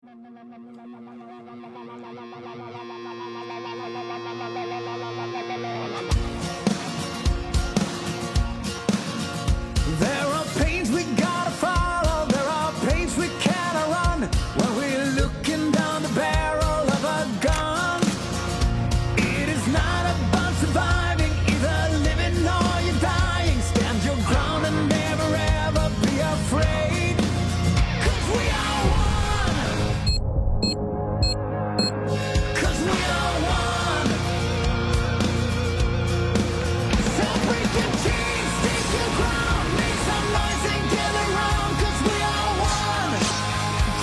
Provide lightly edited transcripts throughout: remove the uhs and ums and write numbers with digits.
There are pains we gotta follow, there are pains we cannot run when we're looking down the barrel of a gun. It is not about surviving, either living or you're dying. Stand your ground and never ever be afraid, 'cause we are one. 'Cause we are one. So break your chains, take your ground, make some noise and gather round, 'cause we are one.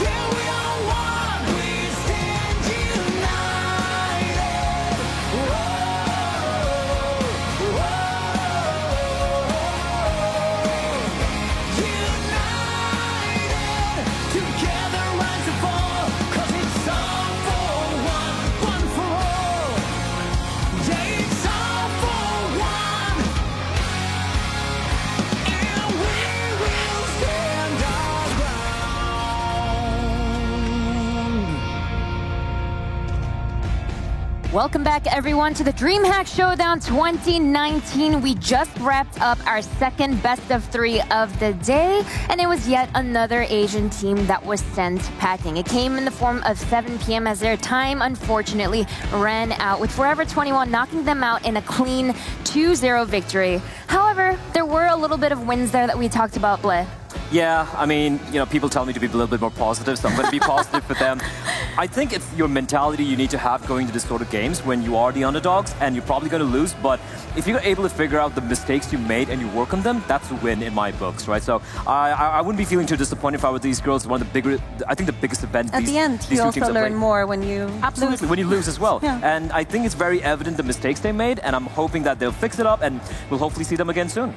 Yeah, we are one. We stand united. Whoa, whoa. United, together rise and fall, 'cause it's all for one, one for all. Yeah, it's all for one. And we will stand our ground. Welcome back, everyone, to the DreamHack Showdown 2019. We just wrapped up our second best of 3 of the day, and it was yet another Asian team that was sent packing. It came in the form of 7 p.m. as their time, unfortunately, ran out, with Forever 21 knocking them out in a clean 2-0 victory. However, there were a little bit of wins there that we talked about, Bleh. Yeah, I mean, people tell me to be a little bit more positive, so I'm going to be positive for them. I think it's your mentality you need to have going to this sort of games when you are the underdogs, and you're probably going to lose, but if you're able to figure out the mistakes you made and you work on them, that's a win in my books, right? So I wouldn't be feeling too disappointed if I were these girls. One of the bigger, I think the biggest event. At the end, you also learn more when you Absolutely, lose. when you lose as well. Yeah. And I think it's very evident the mistakes they made, and I'm hoping that they'll fix it up, and we'll hopefully see them again soon.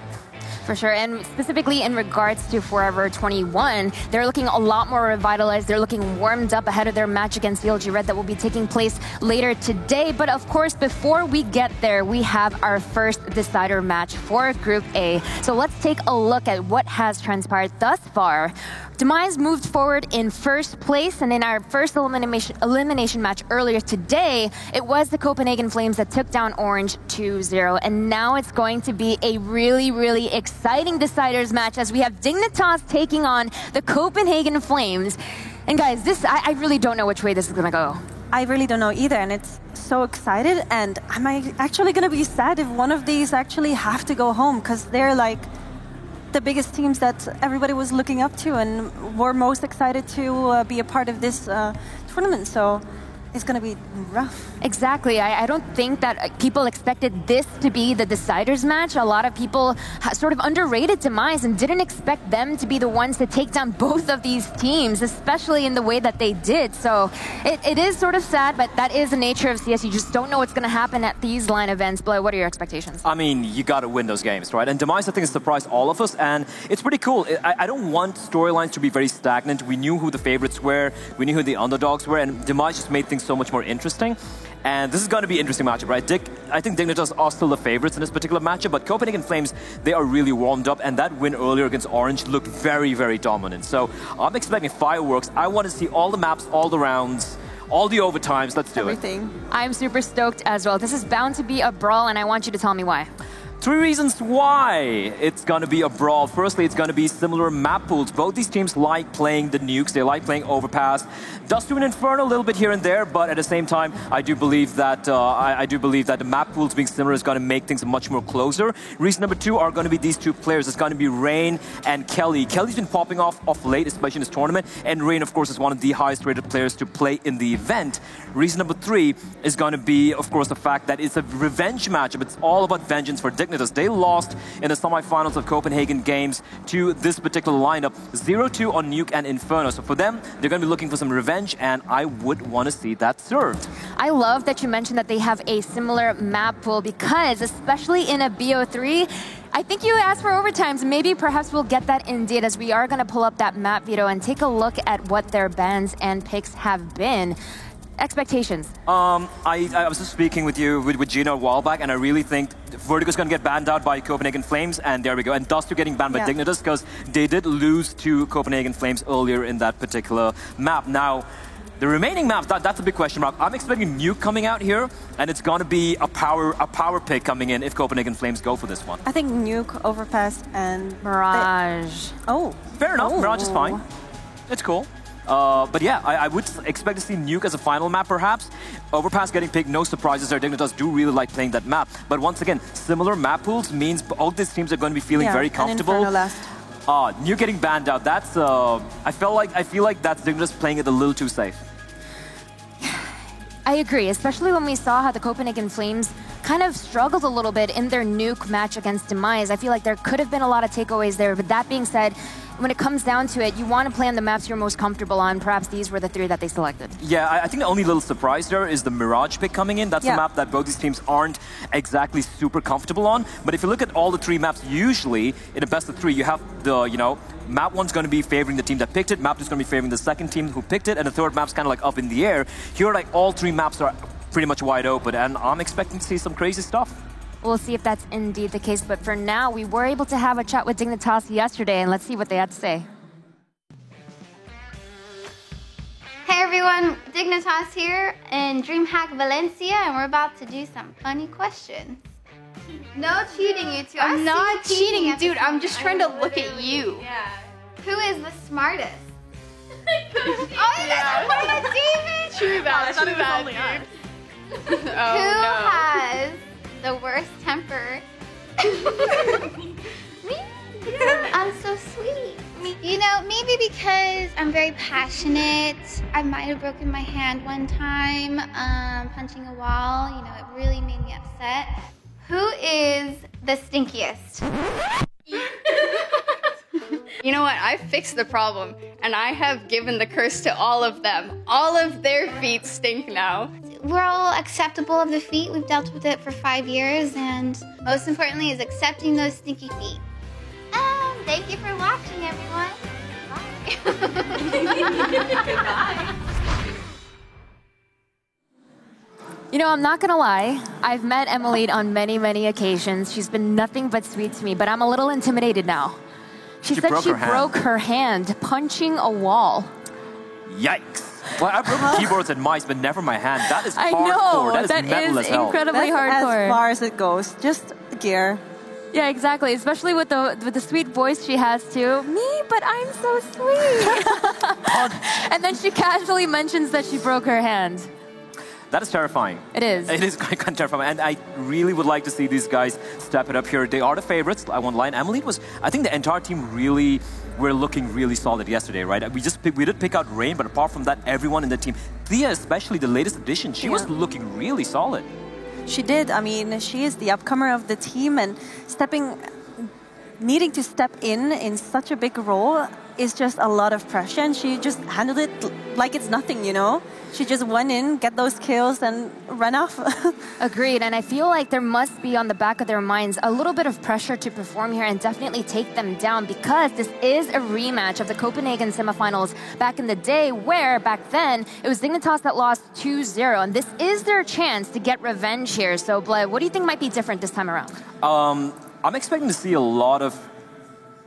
For sure, and specifically in regards to Forever 21, they're looking a lot more revitalized. They're looking warmed up ahead of their match against CLG Red that will be taking place later today. But of course, before we get there, we have our first decider match for Group A. So let's take a look at what has transpired thus far. Demise moved forward in first place, and in our first elimination match earlier today, it was the Copenhagen Flames that took down Orange 2-0. And now it's going to be a really, really exciting deciders match as we have Dignitas taking on the Copenhagen Flames. And guys, I really don't know which way this is going to go. I really don't know either, and it's so excited. And am I actually going to be sad if one of these actually have to go home, because they're like the biggest teams that everybody was looking up to and were most excited to be a part of this tournament. So it's going to be rough. Exactly. I don't think that people expected this to be the deciders match. A lot of people sort of underrated Demise and didn't expect them to be the ones to take down both of these teams, especially in the way that they did. So it is sort of sad, but that is the nature of CS. You just don't know what's going to happen at these line events. Blair, what are your expectations? I mean, you got to win those games, right? And Demise, I think, has surprised all of us, and it's pretty cool. I don't want storylines to be very stagnant. We knew who the favorites were, we knew who the underdogs were, and Demise just made things so much more interesting. And this is going to be an interesting matchup, right? I think Dignitas are still the favorites in this particular matchup, but Copenhagen Flames, they are really warmed up, and that win earlier against Orange looked very, very dominant. So I'm expecting fireworks. I want to see all the maps, all the rounds, all the overtimes. Let's do it. I'm super stoked as well. This is bound to be a brawl, and I want you to tell me why. 3 reasons why it's going to be a brawl. Firstly, it's going to be similar map pools. Both these teams like playing the nukes. They like playing Overpass. Dust to an Inferno a little bit here and there, but at the same time, I do believe that the map pools being similar is going to make things much more closer. Reason number 2 are going to be these 2 players. It's going to be Rain and Kelly. Kelly's been popping off late, especially in this tournament, and Rain, of course, is one of the highest rated players to play in the event. Reason number 3 is going to be, of course, the fact that it's a revenge matchup. It's all about vengeance for Dignitas. They lost in the semifinals of Copenhagen Games to this particular lineup, 0-2 on Nuke and Inferno. So for them, they're going to be looking for some revenge, and I would want to see that served. I love that you mentioned that they have a similar map pool, because especially in a BO3, I think you asked for overtimes. Maybe perhaps we'll get that indeed, as we are going to pull up that map, Vito, and take a look at what their bans and picks have been. Expectations? I was just speaking with Gina a while back, and I really think Vertigo's going to get banned out by Copenhagen Flames, and there we go. And Dust are getting banned by Dignitas, because they did lose to Copenhagen Flames earlier in that particular map. Now, The remaining maps, that's a big question mark. I'm expecting Nuke coming out here, and it's going to be a power pick coming in if Copenhagen Flames go for this one. I think Nuke, Overpass, and Mirage. Fair enough. Mirage is fine. It's cool. But yeah, I would expect to see Nuke as a final map, perhaps. Overpass getting picked, no surprises there. Dignitas do really like playing that map. But once again, similar map pools means all these teams are going to be feeling very comfortable. Nuke getting banned out. That's I feel like that's Dignitas playing it a little too safe. I agree, especially when we saw how the Copenhagen Flames kind of struggled a little bit in their Nuke match against Demise. I feel like there could have been a lot of takeaways there, but that being said, when it comes down to it, you want to play on the maps you're most comfortable on. Perhaps these were the 3 that they selected. Yeah, I think the only little surprise there is the Mirage pick coming in. That's a map that both these teams aren't exactly super comfortable on. But if you look at all the 3 maps, usually in a best of 3, you have the, map 1's going to be favoring the team that picked it, map 2's going to be favoring the second team who picked it, and the third map's kind of like up in the air. Here, like, all 3 maps are pretty much wide open, and I'm expecting to see some crazy stuff. We'll see if that's indeed the case, but for now, we were able to have a chat with Dignitas yesterday, and let's see what they had to say. Hey everyone, Dignitas here in DreamHack Valencia, and we're about to do some funny questions. No cheating, you two. I'm not cheating, dude. I'm just trying to look at you. Yeah. Who is the smartest? Oh, you guys are putting a David! Too bad, too bad, dude. Who has the worst temper? Me? I'm so sweet. Maybe because I'm very passionate. I might have broken my hand one time punching a wall. It really made me upset. Who is the stinkiest? You know what? I fixed the problem, and I have given the curse to all of them. All of their feet stink now. We're all acceptable of the feet. We've dealt with it for 5 years, and most importantly is accepting those stinky feet. Thank you for watching, everyone. Bye. Goodbye. I'm not gonna lie. I've met Emily on many, many occasions. She's been nothing but sweet to me, but I'm a little intimidated now. She said she broke her hand punching a wall. Yikes. Well, I broke keyboards and mice, but never my hand. That is hardcore. I know. That is metal as hell. Incredibly That's hardcore. as far as it goes. Just gear. Yeah, exactly. Especially with the sweet voice she has too. Me, but I'm so sweet. And then she casually mentions that she broke her hand. That is terrifying. It is. It is kind of terrifying. And I really would like to see these guys step it up here. They are the favorites. I won't lie. Emily I think the entire team really were looking really solid yesterday, right? We did pick out Rain, but apart from that, everyone in the team, Thea especially, the latest addition, she was looking really solid. She did. I mean, she is the upcomer of the team, and needing to step in such a big role is just a lot of pressure, and she just handled it like it's nothing, She just went in, get those kills, and ran off. Agreed, and I feel like there must be on the back of their minds a little bit of pressure to perform here and definitely take them down, because this is a rematch of the Copenhagen semifinals back in the day, where back then it was Dignitas that lost 2-0, and this is their chance to get revenge here. So, Bled, what do you think might be different this time around? I'm expecting to see a lot of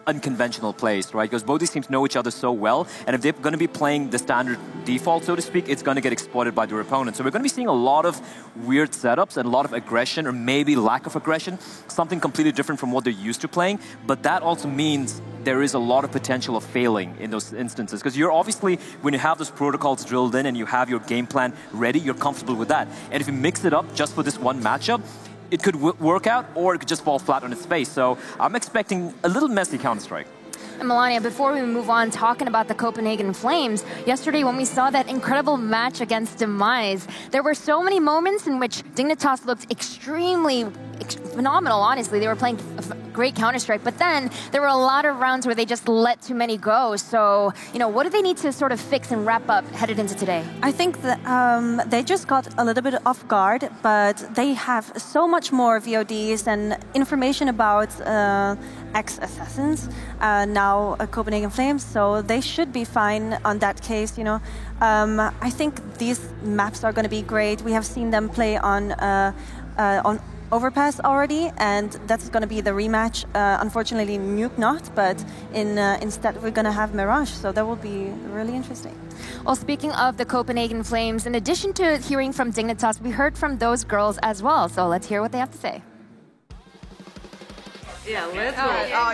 unconventional plays, right? Because both these teams know each other so well, and if they're going to be playing the standard default, so to speak, it's going to get exploited by their opponent. So we're going to be seeing a lot of weird setups and a lot of aggression, or maybe lack of aggression, something completely different from what they're used to playing. But that also means there is a lot of potential of failing in those instances, because you're obviously, when you have those protocols drilled in and you have your game plan ready, you're comfortable with that. And if you mix it up just for this one matchup, it could work out, or it could just fall flat on its face. So I'm expecting a little messy Counter-Strike. And Melania, before we move on, talking about the Copenhagen Flames, yesterday when we saw that incredible match against Demise, there were so many moments in which Dignitas looked extremely phenomenal, honestly. They were playing great Counter-Strike, but then there were a lot of rounds where they just let too many go. So, what do they need to sort of fix and wrap up headed into today? I think that they just got a little bit off guard, but they have so much more VODs and information about ex-assassins, now Copenhagen Flames, so they should be fine on that case, I think these maps are going to be great. We have seen them play on Overpass already, and that's going to be the rematch. Unfortunately, Nuke not, but instead we're going to have Mirage, so that will be really interesting. Well, speaking of the Copenhagen Flames, in addition to hearing from Dignitas, we heard from those girls as well. So let's hear what they have to say. Yeah, let's go. Oh,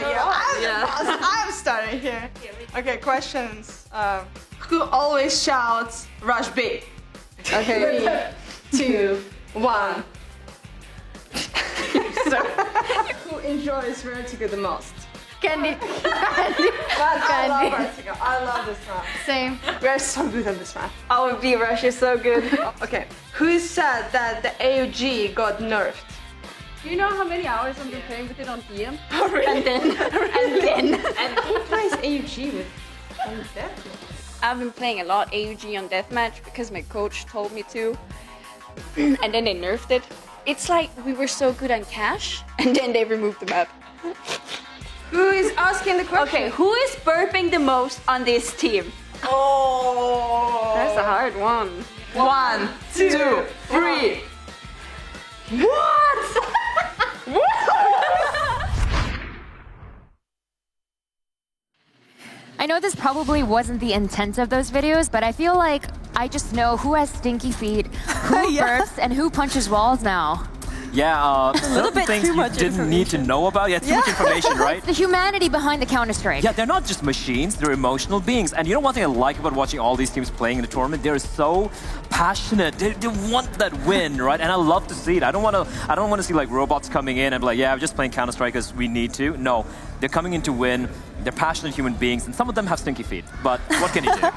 yeah. I'm starting here. Okay, questions. Who always shouts Rush B? Okay, 3, 2, 1. So, who enjoys Vertigo the most? Candy. I love Vertigo. I love this map. Same. We're so good at this map. Our B Rush is so good. Okay, who said that the AUG got nerfed? Do you know how many hours I've been playing with it on DM? Oh, really? And Who plays AUG with Death? I've been playing a lot AUG on Deathmatch because my coach told me to. And then they nerfed it. It's like we were so good on cash, and then they removed the map. Who is asking the question? Okay, who is burping the most on this team? Oh! That's a hard one. 1, 2, 3. What? I know this probably wasn't the intent of those videos, but I feel like I just know who has stinky feet, who burps, and who punches walls now. Yeah, little bit things too you much didn't need to know about. Yeah, too much information, right? It's the humanity behind the Counter-Strike. Yeah, they're not just machines, they're emotional beings. And you know one thing I like about watching all these teams playing in the tournament? They're so passionate. They want that win, right? And I love to see it. I don't want to see like robots coming in and be like, yeah, I'm just playing Counter-Strike because we need to. No, they're coming in to win. They're passionate human beings, and some of them have stinky feet. But what can you do?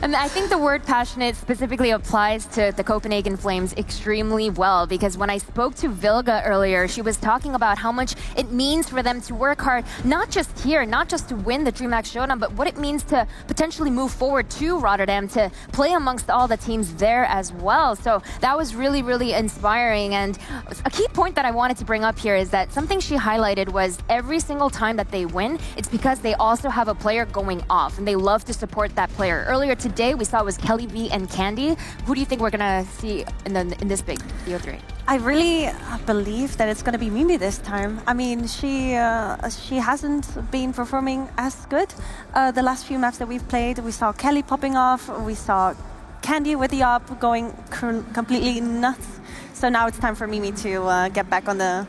And I think the word passionate specifically applies to the Copenhagen Flames extremely well, because when I spoke to Vilga earlier, she was talking about how much it means for them to work hard, not just here, not just to win the DreamHack Showdown, but what it means to potentially move forward to Rotterdam, to play amongst all the teams there as well. So that was really, really inspiring. And a key point that I wanted to bring up here is that something she highlighted was every single time that they win, it's because they also have a player going off, and they love to support that player. Earlier today, we saw it was Kelly V and Candy. Who do you think we're going to see in this big BO3? I really believe that it's going to be Mimi this time. I mean, she hasn't been performing as good the last few maps that we've played. We saw Kelly popping off. We saw Candy with the op going completely nuts. So now it's time for Mimi to get back on the...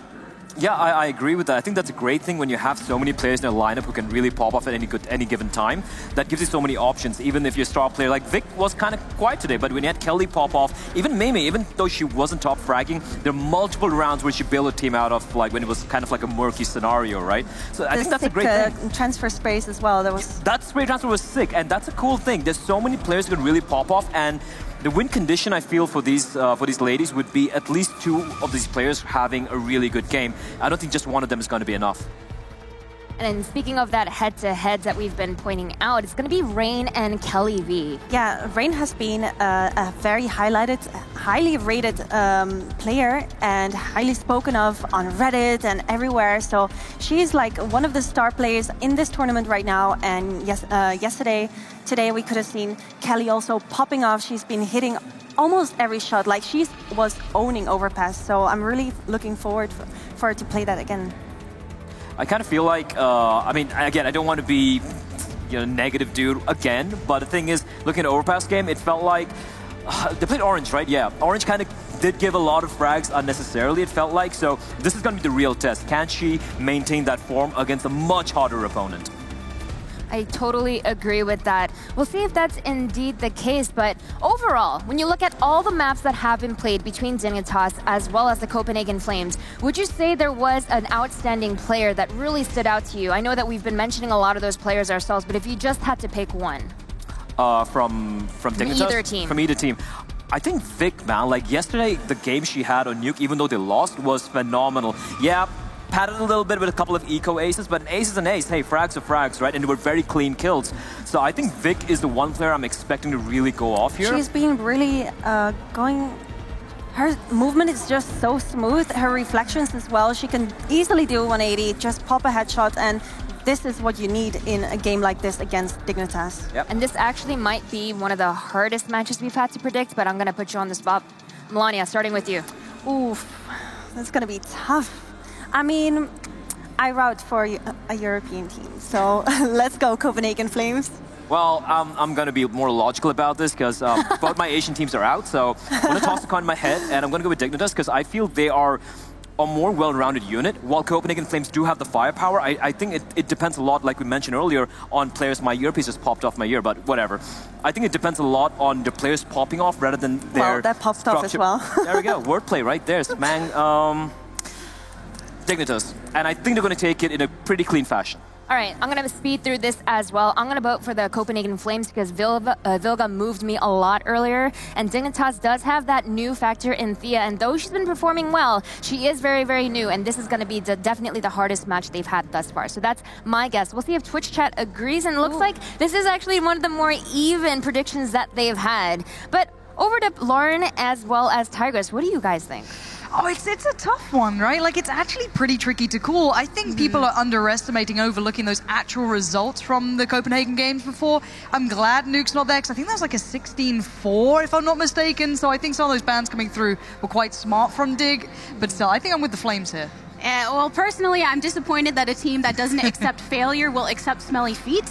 Yeah, I agree with that. I think that's a great thing when you have so many players in a lineup who can really pop off at any given time. That gives you so many options. Even if you're a star player, like Vic was kind of quiet today, but when you had Kelly pop off, even Mimi, even though she wasn't top fragging, there are multiple rounds where she built a team out of, like when it was kind of like a murky scenario, right? So I think that's a great thing. Transfer space as well. That spray transfer was sick, and that's a cool thing. There's so many players who can really pop off, and the win condition, I feel, for these ladies would be at least 2 of these players having a really good game. I don't think just one of them is going to be enough. And speaking of that head-to-head that we've been pointing out, it's going to be Rain and Kelly V. Yeah, Rain has been a very highly rated player and highly spoken of on Reddit and everywhere. So she's like one of the star players in this tournament right now. And today we could have seen Kelly also popping off. She's been hitting almost every shot. Like she was owning Overpass. So I'm really looking forward for her to play that again. I kind of feel like, I mean, again, I don't want to be, negative dude again, but the thing is, looking at Overpass game, it felt like, they played Orange, right? Yeah, Orange kind of did give a lot of frags unnecessarily, it felt like, so this is going to be the real test. Can she maintain that form against a much harder opponent? I totally agree with that. We'll see if that's indeed the case, but overall, when you look at all the maps that have been played between Dignitas as well as the Copenhagen Flames, would you say there was an outstanding player that really stood out to you? I know that we've been mentioning a lot of those players ourselves, but if you just had to pick one. From Dignitas? Either team. From either team. I think Vic, man, like yesterday, the game she had on Nuke, even though they lost, was phenomenal. Yeah, padded a little bit with a couple of eco aces, but an ace is an ace. Hey, frags are frags, right? And they were very clean kills. So I think Vic is the one player I'm expecting to really go off here. She's been really going... Her movement is just so smooth. Her reflections as well. She can easily do 180, just pop a headshot, and this is what you need in a game like this against Dignitas. Yep. And this actually might be one of the hardest matches we've had to predict, but I'm going to put you on the spot. Melania, starting with you. Oof. that's going to be tough. I mean, I route for a European team, so let's go Copenhagen Flames. Well, I'm going to be more logical about this because both my Asian teams are out. So I'm going to toss a coin in my head, and I'm going to go with Dignitas because I feel they are a more well-rounded unit. While Copenhagen Flames do have the firepower, I think it depends a lot, like we mentioned earlier, on players. My earpiece just popped off my ear, but whatever. I think it depends a lot on the players popping off rather than their Well, that popped off as well. There we go. Wordplay right there. Smang. Dignitas. And I think they're going to take it in a pretty clean fashion. All right, I'm going to speed through this as well. I'm going to vote for the Copenhagen Flames because Vilga moved me a lot earlier. And Dignitas does have that new factor in Thea. And though she's been performing well, she is very, very new. And this is going to be definitely the hardest match they've had thus far. So that's my guess. We'll see if Twitch chat agrees. And it looks like this is actually one of the more even predictions that they've had. But over to Lauren as well as Tigress. What do you guys think? Oh, it's a tough one, right? Like, it's actually pretty tricky to call. I think people are underestimating, overlooking those actual results from the Copenhagen games before. I'm glad Nuke's not there, because I think that was like a 16-4, if I'm not mistaken. So I think some of those bans coming through were quite smart from Dig. But still, I think I'm with the Flames here. Well, personally, I'm disappointed that a team that doesn't accept failure will accept smelly feet.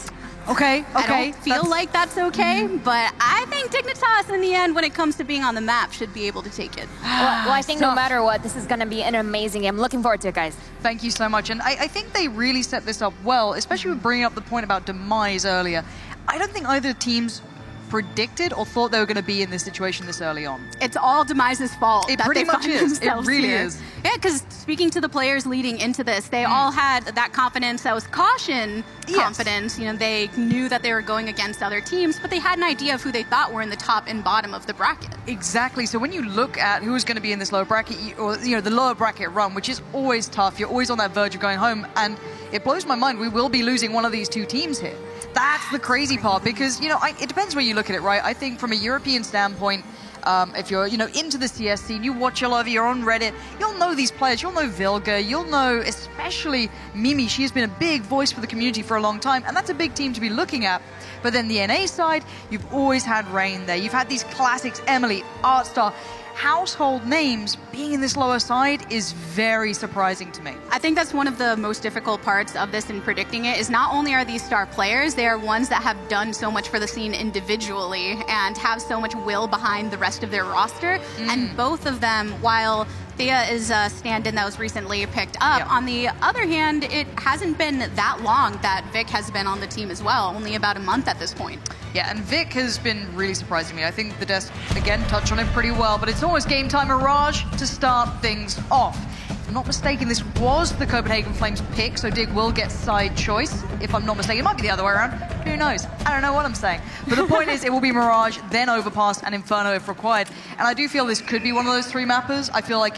Okay. I don't feel like that's okay, but I think Dignitas, in the end, when it comes to being on the map, should be able to take it. Well, I think no matter what, this is going to be an amazing game. I'm looking forward to it, guys. Thank you so much. And I think they really set this up well, especially with bringing up the point about Demise earlier. I don't think either teams predicted or thought they were going to be in this situation this early on. It's all Demise's fault. It pretty much is. It really is. Yeah, because speaking to the players leading into this, they all had that confidence that was caution confidence. You know, they knew that they were going against other teams, but they had an idea of who they thought were in the top and bottom of the bracket. Exactly. So when you look at who's going to be in this lower bracket, or the lower bracket run, which is always tough, you're always on that verge of going home, and it blows my mind we will be losing one of these two teams here. That's the crazy part, because, it depends where you look at it, right? I think from a European standpoint, if you're, into the CS scene, you watch a lot of it, you're on Reddit, you'll know these players, you'll know Vilga, you'll know especially Mimi. She has been a big voice for the community for a long time, and that's a big team to be looking at. But then the NA side, you've always had Rain there. You've had these classics, Emily, Artstar. Household names being in this lower side is very surprising to me. I think that's one of the most difficult parts of this in predicting it, is not only are these star players, they are ones that have done so much for the scene individually and have so much will behind the rest of their roster. And both of them, while Thea is a stand-in that was recently picked up. On the other hand, it hasn't been that long that Vic has been on the team as well, only about a month at this point. Yeah, and Vic has been really surprising me. I think the desk, again, touched on it pretty well, but it's almost game time Mirage to start things off. If I'm not mistaken, this was the Copenhagen Flames pick, so Dig will get side choice, if I'm not mistaken. It might be the other way around. Who knows? I don't know what I'm saying. But the point is, it will be Mirage, then Overpass, and Inferno if required. And I do feel this could be one of those three mappers. I feel like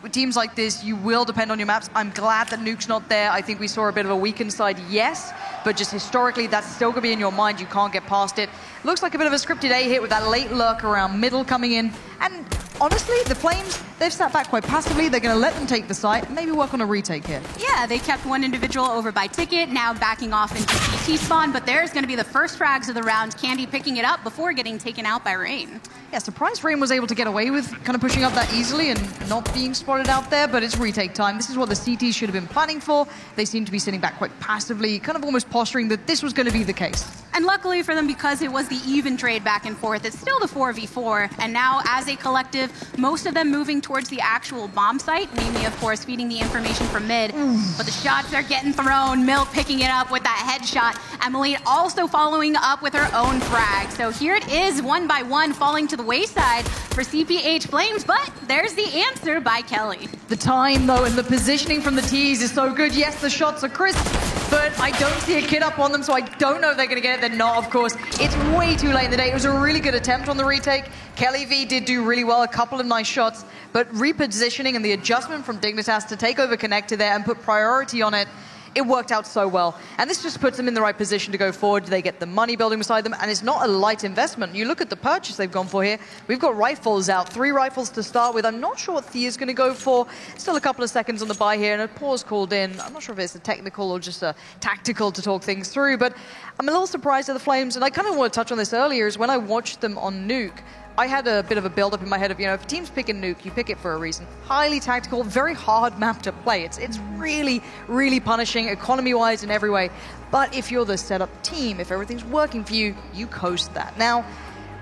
with teams like this, you will depend on your maps. I'm glad that Nuke's not there. I think we saw a bit of a weakened side, yes, but just historically, that's still going to be in your mind. You can't get past it. Looks like a bit of a scripted A hit with that late lurk around middle coming in. And honestly, the Flames, they've sat back quite passively. They're going to let them take the site and maybe work on a retake here. Yeah, they kept one individual over by Ticket, now backing off into CT spawn, but there's going to be the first frags of the round. Candy picking it up before getting taken out by Rain. Yeah, surprised Rain was able to get away with kind of pushing up that easily and not being spotted out there, but it's retake time. This is what the CTs should have been planning for. They seem to be sitting back quite passively, kind of almost posturing that this was going to be the case. And luckily for them, because it was the even trade back and forth, it's still the 4v4. And now, as a collective, most of them moving towards the actual bomb site. Mimi, of course, feeding the information from mid. But the shots are getting thrown. Milk picking it up with that headshot. Emily also following up with her own frag. So here it is, one by one, falling to the wayside for CPH Flames. But there's the answer by Kelly. The time, though, and the positioning from the T's is so good. Yes, the shots are crisp, but I don't see a kid up on them, so I don't know if they're going to get it. They're not, of course. It's way too late in the day. It was a really good attempt on the retake. Kelly V did do really well, a couple of nice shots, but repositioning and the adjustment from Dignitas to take over Connector there and put priority on it, it worked out so well. And this just puts them in the right position to go forward. They get the money building beside them, and it's not a light investment. You look at the purchase they've gone for here. We've got rifles out, 3 rifles to start with. I'm not sure what Thea's going to go for. Still a couple of seconds on the buy here, and a pause called in. I'm not sure if it's a technical or just a tactical to talk things through, but I'm a little surprised at the Flames, and I kind of want to touch on this earlier, is when I watched them on Nuke, I had a bit of a build-up in my head of, if a team's picking Nuke, you pick it for a reason. Highly tactical, very hard map to play. It's really, really punishing, economy-wise in every way. But if you're the setup team, if everything's working for you, you coast that. Now,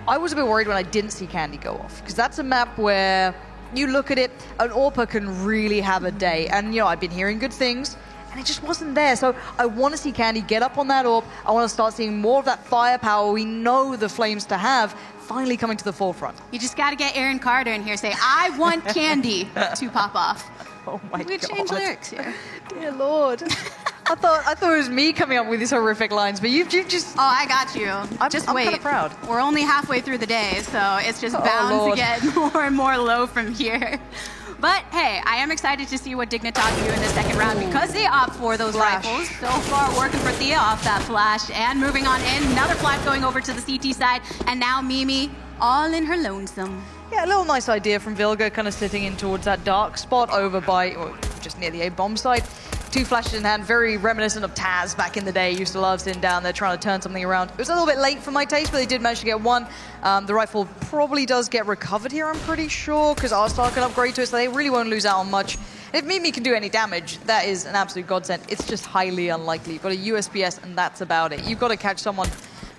I was a bit worried when I didn't see Candy go off, because that's a map where you look at it, an AWPer can really have a day. And, I've been hearing good things, and it just wasn't there. So I want to see Candy get up on that AWP. I want to start seeing more of that firepower we know the Flames to have finally coming to the forefront. You just got to get Aaron Carter in here say, I want Candy to pop off. Oh my God. We change lyrics here. Dear Lord. I thought it was me coming up with these horrific lines, but you've just... Oh, I got you. Just wait. I'm kind of proud. We're only halfway through the day, so it's just bound to get more and more low from here. But hey, I am excited to see what Dignitas do in the second round because they opt for those rifles. So far, working for Thea off that flash and moving on in. Another flash going over to the CT side, and now Mimi all in her lonesome. Yeah, a little nice idea from Vilga, kind of sitting in towards that dark spot over by, or just near the A-bomb site. 2 flashes in hand, very reminiscent of Taz back in the day. Used to love sitting down there trying to turn something around. It was a little bit late for my taste, but they did manage to get one. The rifle probably does get recovered here, I'm pretty sure, because Arstar can upgrade to it, so they really won't lose out on much. And if Mimi can do any damage, that is an absolute godsend. It's just highly unlikely. You've got a USPS, and that's about it. You've got to catch someone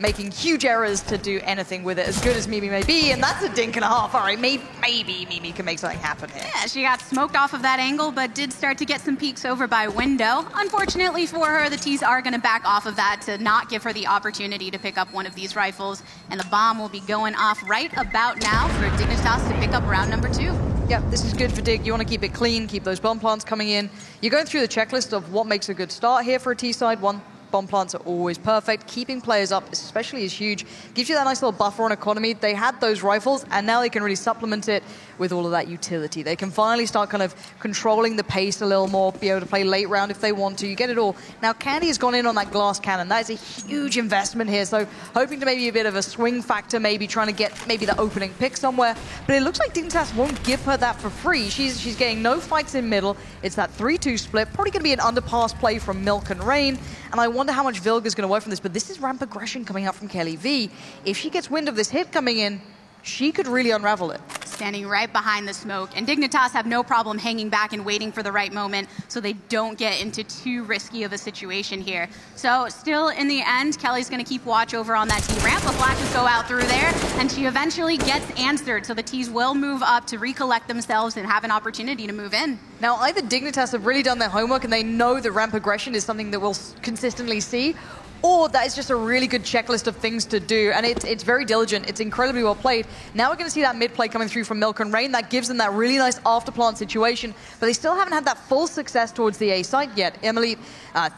making huge errors to do anything with it, as good as Mimi may be, and that's a dink and a half. All right, maybe Mimi can make something happen here. Yeah, she got smoked off of that angle, but did start to get some peeks over by window. Unfortunately for her, the T's are going to back off of that to not give her the opportunity to pick up one of these rifles, and the bomb will be going off right about now for Dignitas to pick up round number 2. Yeah, this is good for Dig. You want to keep it clean, keep those bomb plants coming in. You're going through the checklist of what makes a good start here for a T side. 1, bomb plants are always perfect. Keeping players up, especially, is huge. Gives you that nice little buffer on economy. They had those rifles, and now they can really supplement it with all of that utility. They can finally start kind of controlling the pace a little more, be able to play late round if they want to. You get it all. Now, Candy has gone in on that glass cannon. That is a huge investment here, so hoping to maybe a bit of a swing factor, maybe trying to get maybe the opening pick somewhere. But it looks like Dignitas won't give her that for free. She's getting no fights in middle. It's that 3-2 split. Probably going to be an underpass play from Milk and Rain. And I wonder how much Vilga's going to work from this, but this is ramp aggression coming out from Kelly V. If she gets wind of this hit coming in, she could really unravel it. Standing right behind the smoke, and Dignitas have no problem hanging back and waiting for the right moment so they don't get into too risky of a situation here. So still in the end, Kelly's going to keep watch over on that T ramp. The flashes go out through there, and she eventually gets answered, so the T's will move up to recollect themselves and have an opportunity to move in. Now, either Dignitas have really done their homework and they know that ramp aggression is something that we'll consistently see, or that is just a really good checklist of things to do, and it's very diligent. It's incredibly well played. Now we're going to see that mid play coming through from Milk and Rain. That gives them that really nice after-plant situation, but they still haven't had that full success towards the A site yet. Emily,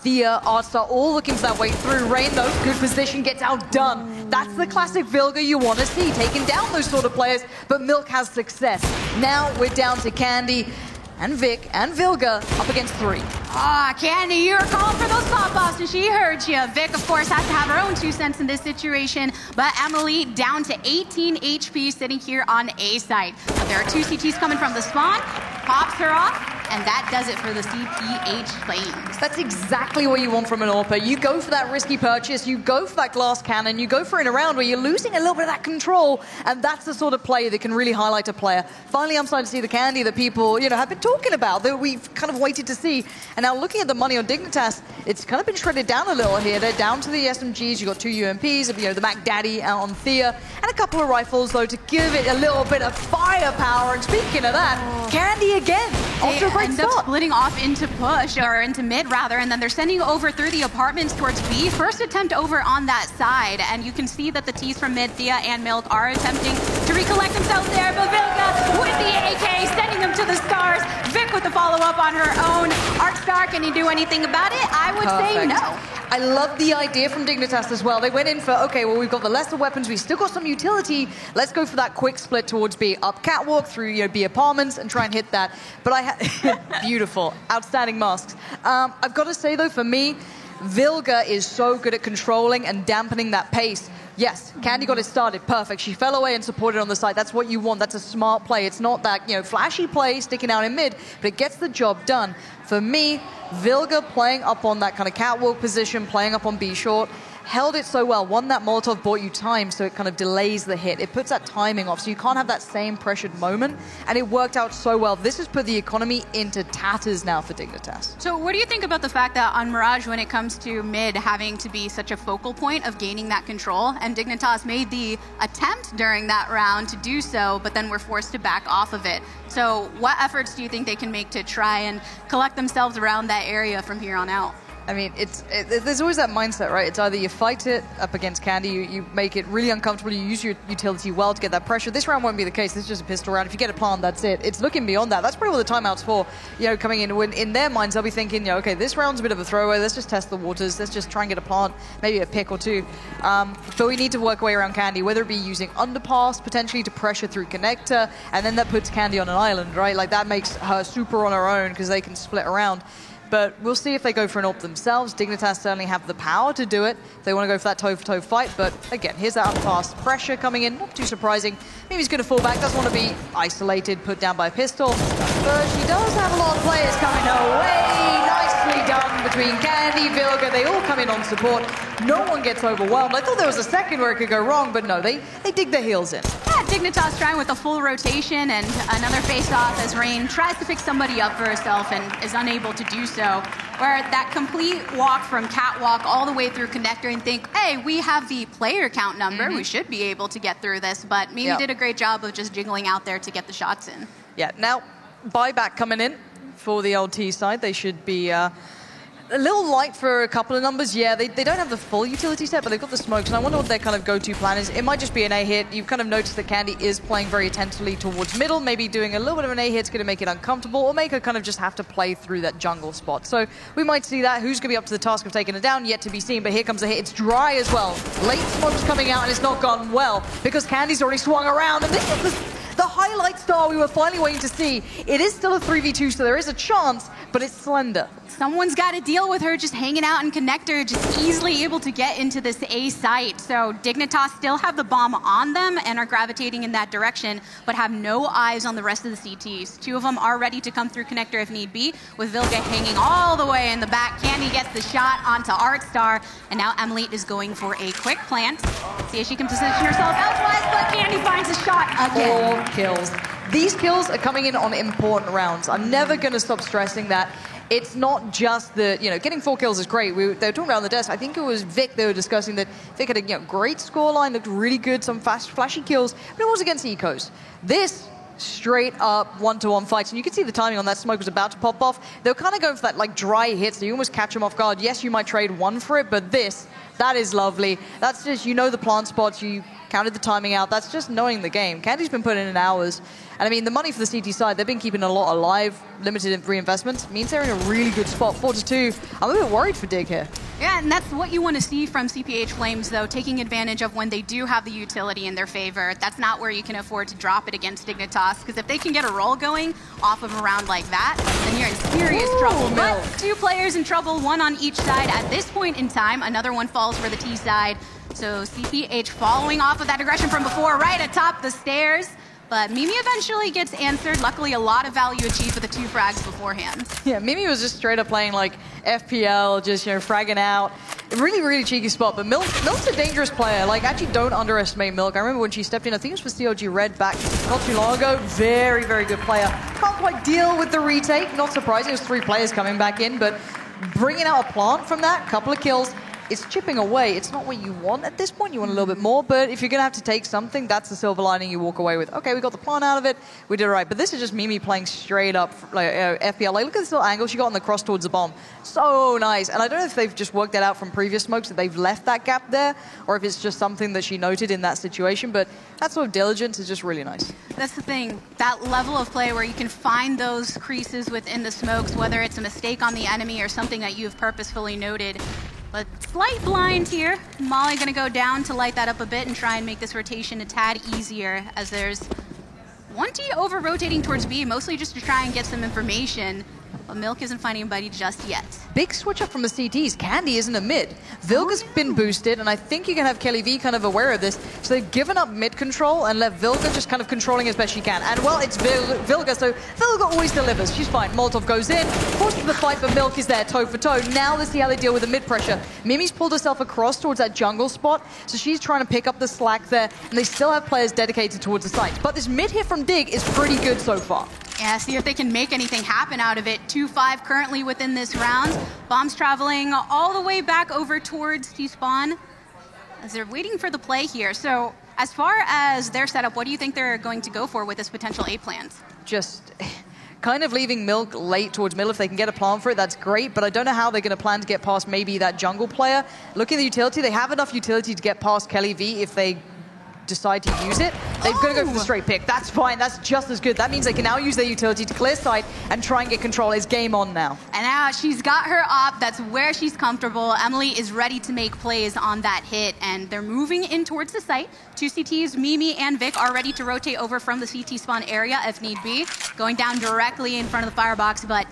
Thea, Artstar, all looking for that way through. Rain, though, good position, gets outdone. That's the classic Vilga you want to see, taking down those sort of players, but Milk has success. Now we're down to Candy and Vic and Vilga up against 3. Candy, you were calling for those pop-offs, and she heard you. Vic, of course, has to have her own 2 cents in this situation, but Emily down to 18 HP sitting here on A site. But there are 2 CTs coming from the spawn, pops her off, and that does it for the CPH Flames. That's exactly what you want from an AWPer. You go for that risky purchase, you go for that glass cannon, you go for it in a round where you're losing a little bit of that control, and that's the sort of play that can really highlight a player. Finally, I'm starting to see the Candy that people, have been talking about, that we've kind of waited to see. And now looking at the money on Dignitas, it's kind of been shredded down a little here. They're down to the SMGs. You've got 2 UMPs, the Mac Daddy out on Thea, and a couple of rifles, though, to give it a little bit of firepower. And speaking of that, Candy again, off to a great end start. up splitting off into push, or into mid, rather, and then they're sending over through the apartments towards B. First attempt over on that side, and you can see that the T's from mid, Thea and Milk, are attempting to recollect themselves there, but Vilga with the AK, sending them to the stars. Vic with the follow-up on her own. Artstar, can you do anything about it? I would say no. I love the idea from Dignitas as well. They went in for, okay, well, we've got the lesser weapons, we've still got some utility. Let's go for that quick split towards B. Up catwalk through B apartments and try and hit that. But beautiful, outstanding masks. I've got to say, though, for me, Vilga is so good at controlling and dampening that pace. Yes, Candy got it started, perfect. She fell away and supported on the side. That's what you want. That's a smart play. It's not that, flashy play sticking out in mid, but it gets the job done. For me, Vilga playing up on that kind of catwalk position, playing up on B short, held it so well. One, that Molotov bought you time, so it kind of delays the hit. It puts that timing off, so you can't have that same pressured moment, and it worked out so well. This has put the economy into tatters now for Dignitas. So what do you think about the fact that on Mirage, when it comes to mid having to be such a focal point of gaining that control, and Dignitas made the attempt during that round to do so, but then were forced to back off of it. So what efforts do you think they can make to try and collect themselves around that area from here on out? I mean, there's always that mindset, right? It's either you fight it up against Candy, you make it really uncomfortable, you use your utility well to get that pressure. This round won't be the case. This is just a pistol round. If you get a plant, that's it. It's looking beyond that. That's probably what the timeout's for, coming in. When in their minds, they'll be thinking, okay, this round's a bit of a throwaway. Let's just test the waters. Let's just try and get a plant, maybe a pick or two. But we need to work our way around Candy, whether it be using underpass, potentially to pressure through connector, and then that puts Candy on an island, right? Like, that makes her super on her own because they can split around. But we'll see if they go for an AWP themselves. Dignitas certainly have the power to do it. They want to go for that toe-for-toe fight. But again, here's that underpass pressure coming in. Not too surprising. Maybe he's going to fall back. Doesn't want to be isolated, put down by a pistol. But she does have a lot of players coming her way. Nicely done between Candy, Vilga. They all come in on support. No one gets overwhelmed. I thought there was a second where it could go wrong, but no, they dig their heels in. Yeah, Dignitas trying with a full rotation and another face-off as Rain tries to pick somebody up for herself and is unable to do so. Where that complete walk from catwalk all the way through connector and think, hey, we have the player count number. We should be able to get through this. But Mimi did a great job of just jiggling out there to get the shots in. Yeah, now buyback coming in for the old T side. They should be a little light for a couple of numbers. Yeah, they don't have the full utility set, but they've got the smokes, and I wonder what their kind of go-to plan is. It might just be an A hit. You've kind of noticed that Candy is playing very attentively towards middle, maybe doing a little bit of an A hit's going to make it uncomfortable, or make her kind of just have to play through that jungle spot. So we might see that. Who's going to be up to the task of taking it down? Yet to be seen, but here comes the hit. It's dry as well. Late smoke's coming out, and it's not gone well, because Candy's already swung around, and this is the highlight star we were finally waiting to see. It is still a 3v2, so there is a chance, but it's slender. Someone's got to deal with her just hanging out in connector, just easily able to get into this A site. So Dignitas still have the bomb on them and are gravitating in that direction, but have no eyes on the rest of the CTs. Two of them are ready to come through connector if need be, with Vilga hanging all the way in the back. Candy gets the shot onto Artstar, and now Emily is going for a quick plant. See if she can position herself elsewise, but Candy finds a shot again. 4 kills. These kills are coming in on important rounds. I'm never going to stop stressing that. It's not just the, getting 4 kills is great. They were talking around the desk. I think it was Vic they were discussing that Vic had a great scoreline, looked really good, some fast, flashy kills, but it was against Ecos. This straight up one-to-one fights, and you can see the timing on that. Smoke was about to pop off. They were kind of going for that dry hit, so you almost catch them off guard. Yes, you might trade one for it, but that is lovely. That's just, the plant spots, you counted the timing out. That's just knowing the game. Candy's been putting in hours. And I mean, the money for the CT side, they've been keeping a lot alive. Limited reinvestment means they're in a really good spot. 4-2. I'm a bit worried for Dig here. Yeah, and that's what you want to see from CPH Flames, though, taking advantage of when they do have the utility in their favor. That's not where you can afford to drop it against Dignitas, because if they can get a roll going off of a round like that, then you're in serious trouble. But 2 players in trouble, 1 on each side at this point in time. Another one falls for the T side. So CPH following off of that aggression from before, right atop the stairs. But Mimi eventually gets answered. Luckily, a lot of value achieved with the 2 frags beforehand. Yeah, Mimi was just straight up playing FPL, just fragging out. A really, really cheeky spot. But Milk's a dangerous player. Actually, don't underestimate Milk. I remember when she stepped in, I think it was for COG Red back not too long ago. Very, very good player. Can't quite deal with the retake. Not surprising, it was 3 players coming back in, but bringing out a plant from that, couple of kills. It's chipping away. It's not what you want at this point. You want a little bit more, but if you're going to have to take something, that's the silver lining you walk away with. Okay, we got the plant out of it. We did it right. But this is just Mimi playing straight up FPL. Look at this little angle she got on the cross towards the bomb. So nice. And I don't know if they've just worked that out from previous smokes, that they've left that gap there, or if it's just something that she noted in that situation. But that sort of diligence is just really nice. That's the thing. That level of play where you can find those creases within the smokes, whether it's a mistake on the enemy or something that you've purposefully noted. But slight blind here. Molly going to go down to light that up a bit and try and make this rotation a tad easier, as there's 1T over rotating towards B, mostly just to try and get some information. but Milk isn't finding anybody just yet. Big switch up from the CTs. Candy isn't a mid. Vilga's been boosted, and I think you can have Kelly V kind of aware of this. So they've given up mid control and left Vilga just kind of controlling as best she can. And well, it's Vilga, so Vilga always delivers. She's fine. Molotov goes in, forces the fight, but Milk is there toe for toe. Now let's see how they deal with the mid pressure. Mimi's pulled herself across towards that jungle spot, so she's trying to pick up the slack there, and they still have players dedicated towards the site. But this mid hit from Dig is pretty good so far. Yeah, see if they can make anything happen out of it. 2-5 currently within this round. Bombs traveling all the way back over towards T-Spawn as they're waiting for the play here. So as far as their setup, what do you think they're going to go for with this potential A plans? Just kind of leaving Milk late towards middle. If they can get a plan for it, that's great, but I don't know how they're going to plan to get past maybe that jungle player. Looking at the utility, they have enough utility to get past Kelly V if they decide to use it. They're going to go for the straight pick. That's fine. That's just as good. That means they can now use their utility to clear site and try and get control. It's game on now. And now she's got her op. That's where she's comfortable. Emily is ready to make plays on that hit, and they're moving in towards the site. 2 CTs, Mimi and Vic, are ready to rotate over from the CT spawn area if need be. Going down directly in front of the firebox, but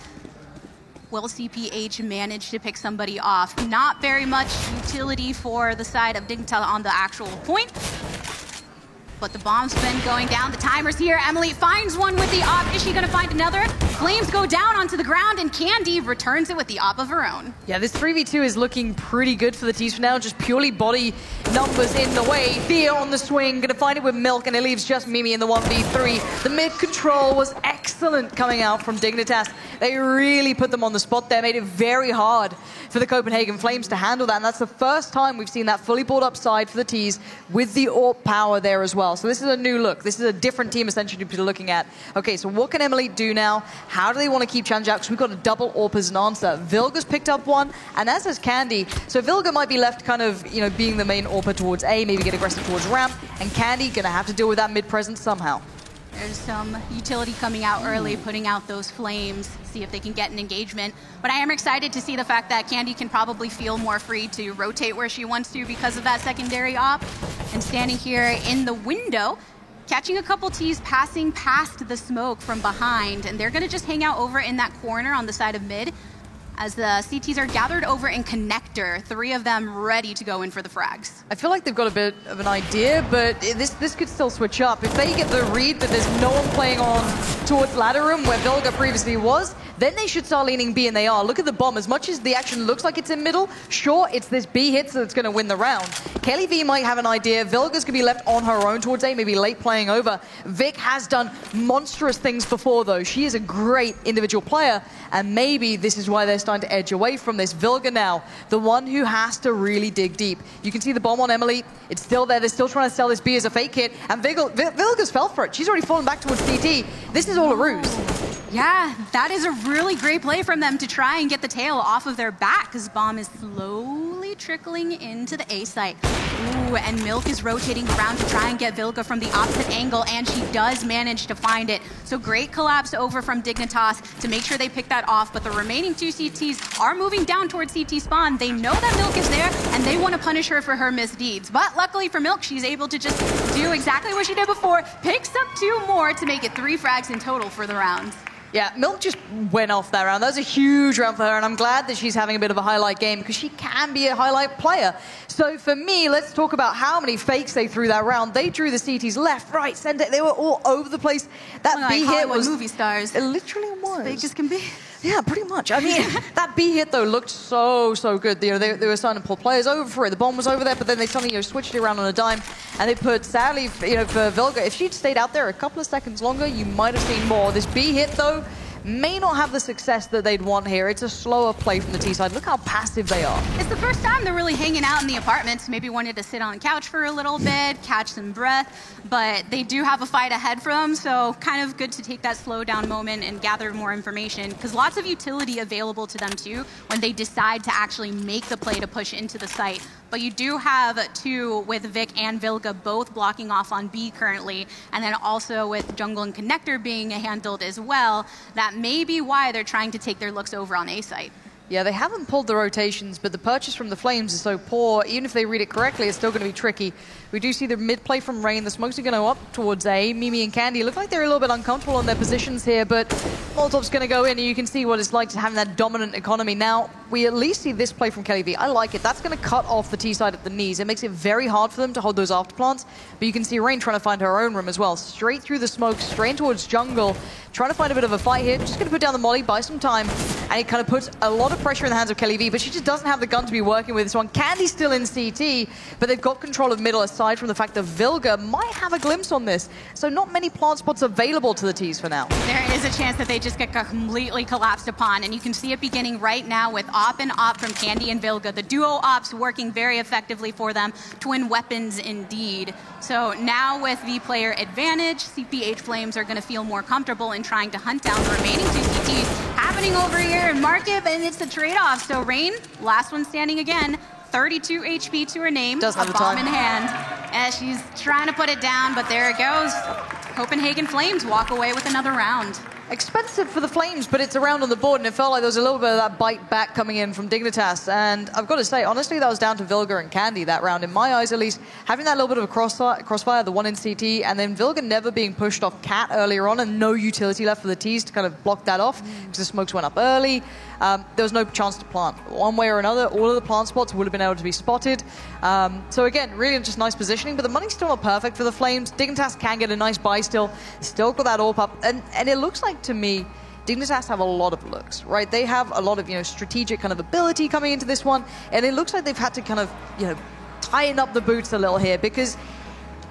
will CPH manage to pick somebody off? Not very much utility for the side of Dignitas on the actual point. But the bomb's been going down. The timer's here. Emily finds one with the op. Is she going to find another? Flames go down onto the ground, and Candy returns it with the op of her own. Yeah, this 3v2 is looking pretty good for the teams for now. Just purely body numbers in the way. Thea on the swing, going to find it with Milk, and it leaves just Mimi in the 1v3. The mid control was excellent coming out from Dignitas. They really put them on the spot there, made it very hard for the Copenhagen Flames to handle that. And that's the first time we've seen that fully bought up side for the T's with the AWP power there as well. So this is a new look. This is a different team essentially to be looking at. Okay, so what can Emily do now? How do they want to keep challenge out? Because we've got a double AWP as an answer. Vilga's picked up one, and as has Candy. So Vilga might be left kind of, you know, being the main AWPer towards A, maybe get aggressive towards ramp, and Candy going to have to deal with that mid presence somehow. There's some utility coming out early, putting out those flames, see if they can get an engagement. But I am excited to see the fact that Candy can probably feel more free to rotate where she wants to because of that secondary op. And standing here in the window, catching a couple T's passing past the smoke from behind, and they're going to just hang out over in that corner on the side of mid as the CTs are gathered over in connector, 3 of them ready to go in for the frags. I feel like they've got a bit of an idea, but this could still switch up. If they get the read that there's no one playing on towards ladder room where Vilga previously was, then they should start leaning B, and they are. Look at the bomb. As much as the action looks like it's in middle, sure, it's this B hit that's going to win the round. Kelly V might have an idea. Vilga's going to be left on her own towards A, maybe late playing over. Vic has done monstrous things before, though. She is a great individual player, and maybe this is why they're starting to edge away from this. Vilga now, the one who has to really dig deep. You can see the bomb on Emily. It's still there. They're still trying to sell this B as a fake hit, and Vilga's fell for it. She's already fallen back towards CT. This is all a ruse. Yeah, that is a really great play from them to try and get the tail off of their back, because bomb is slowly trickling into the A site. Ooh, and Milk is rotating around to try and get Vilga from the opposite angle, and she does manage to find it. So great collapse over from Dignitas to make sure they pick that off, but the remaining 2 CTs are moving down towards CT spawn. They know that Milk is there, and they want to punish her for her misdeeds. But luckily for Milk, she's able to just do exactly what she did before, picks up 2 more to make it 3 frags in total for the round. Yeah, Milk just went off that round. That was a huge round for her, and I'm glad that she's having a bit of a highlight game because she can be a highlight player. So for me, let's talk about how many fakes they threw that round. They drew the CTs left, right, center. They were all over the place. That B hit was movie stars. It literally was. As fake as can be. Yeah, pretty much. I mean, that B hit, though, looked so good. You know, they were starting to pull players over for it. The bomb was over there, but then they suddenly, you know, switched it around on a dime. And they put, sadly, you know, for Vilga, if she'd stayed out there a couple of seconds longer, you might have seen more. This B hit, though, may not have the success that they'd want here. It's a slower play from the T side. Look how passive they are. It's the first time they're really hanging out in the apartments. Maybe wanted to sit on the couch for a little bit, catch some breath, but they do have a fight ahead for them, so kind of good to take that slow down moment and gather more information, because lots of utility available to them too when they decide to actually make the play to push into the site. But you do have 2 with Vic and Vilga both blocking off on B currently, and then also with Jungle and Connector being handled as well. That may be why they're trying to take their looks over on A site. Yeah, they haven't pulled the rotations, but the purchase from the Flames is so poor. Even if they read it correctly, it's still going to be tricky. We do see the mid play from Rain. The smokes are going to go up towards A. Mimi and Candy look like they're a little bit uncomfortable in their positions here, but Molotov's going to go in, and you can see what it's like to having that dominant economy. Now, we at least see this play from Kelly V. I like it. That's going to cut off the T side at the knees. It makes it very hard for them to hold those afterplants, but you can see Rain trying to find her own room as well. Straight through the smoke, straight towards jungle, trying to find a bit of a fight here. Just going to put down the molly, buy some time, and it kind of puts a lot of pressure in the hands of Kelly V, but she just doesn't have the gun to be working with this one. Candy's still in CT, but they've got control of middle, aside from the fact that Vilga might have a glimpse on this. So not many plant spots available to the T's for now. There is a chance that they just get completely collapsed upon, and you can see it beginning right now with Op and Op from Candy and Vilga. The duo Ops working very effectively for them. Twin weapons indeed. So now with the player advantage, CPH Flames are going to feel more comfortable in trying to hunt down the remaining two CTs. Happening over here in Market, and it's the trade-off. So Rain, last one standing again, 32 HP to her name, doesn't have a the bomb time in hand, as she's trying to put it down, but there it goes. Copenhagen Flames walk away with another round. Expensive for the Flames, but it's a round on the board, and it felt like there was a little bit of that bite back coming in from Dignitas. And I've got to say, honestly, that was down to Vilga and Candy that round. In my eyes, at least, having that little bit of a crossfire, the one in CT, and then Vilga never being pushed off Cat earlier on, and no utility left for the T's to kind of block that off, because the smokes went up early. There was no chance to plant. One way or another, all of the plant spots would have been able to be spotted. So again, really just nice positioning, but the money's still not perfect for the Flames. Dignitas can get a nice buy still got that AWP up, and it looks like, to me, Dignitas have a lot of looks, right? They have a lot of, strategic kind of ability coming into this one, and it looks like they've had to kind of, tighten up the boots a little here, because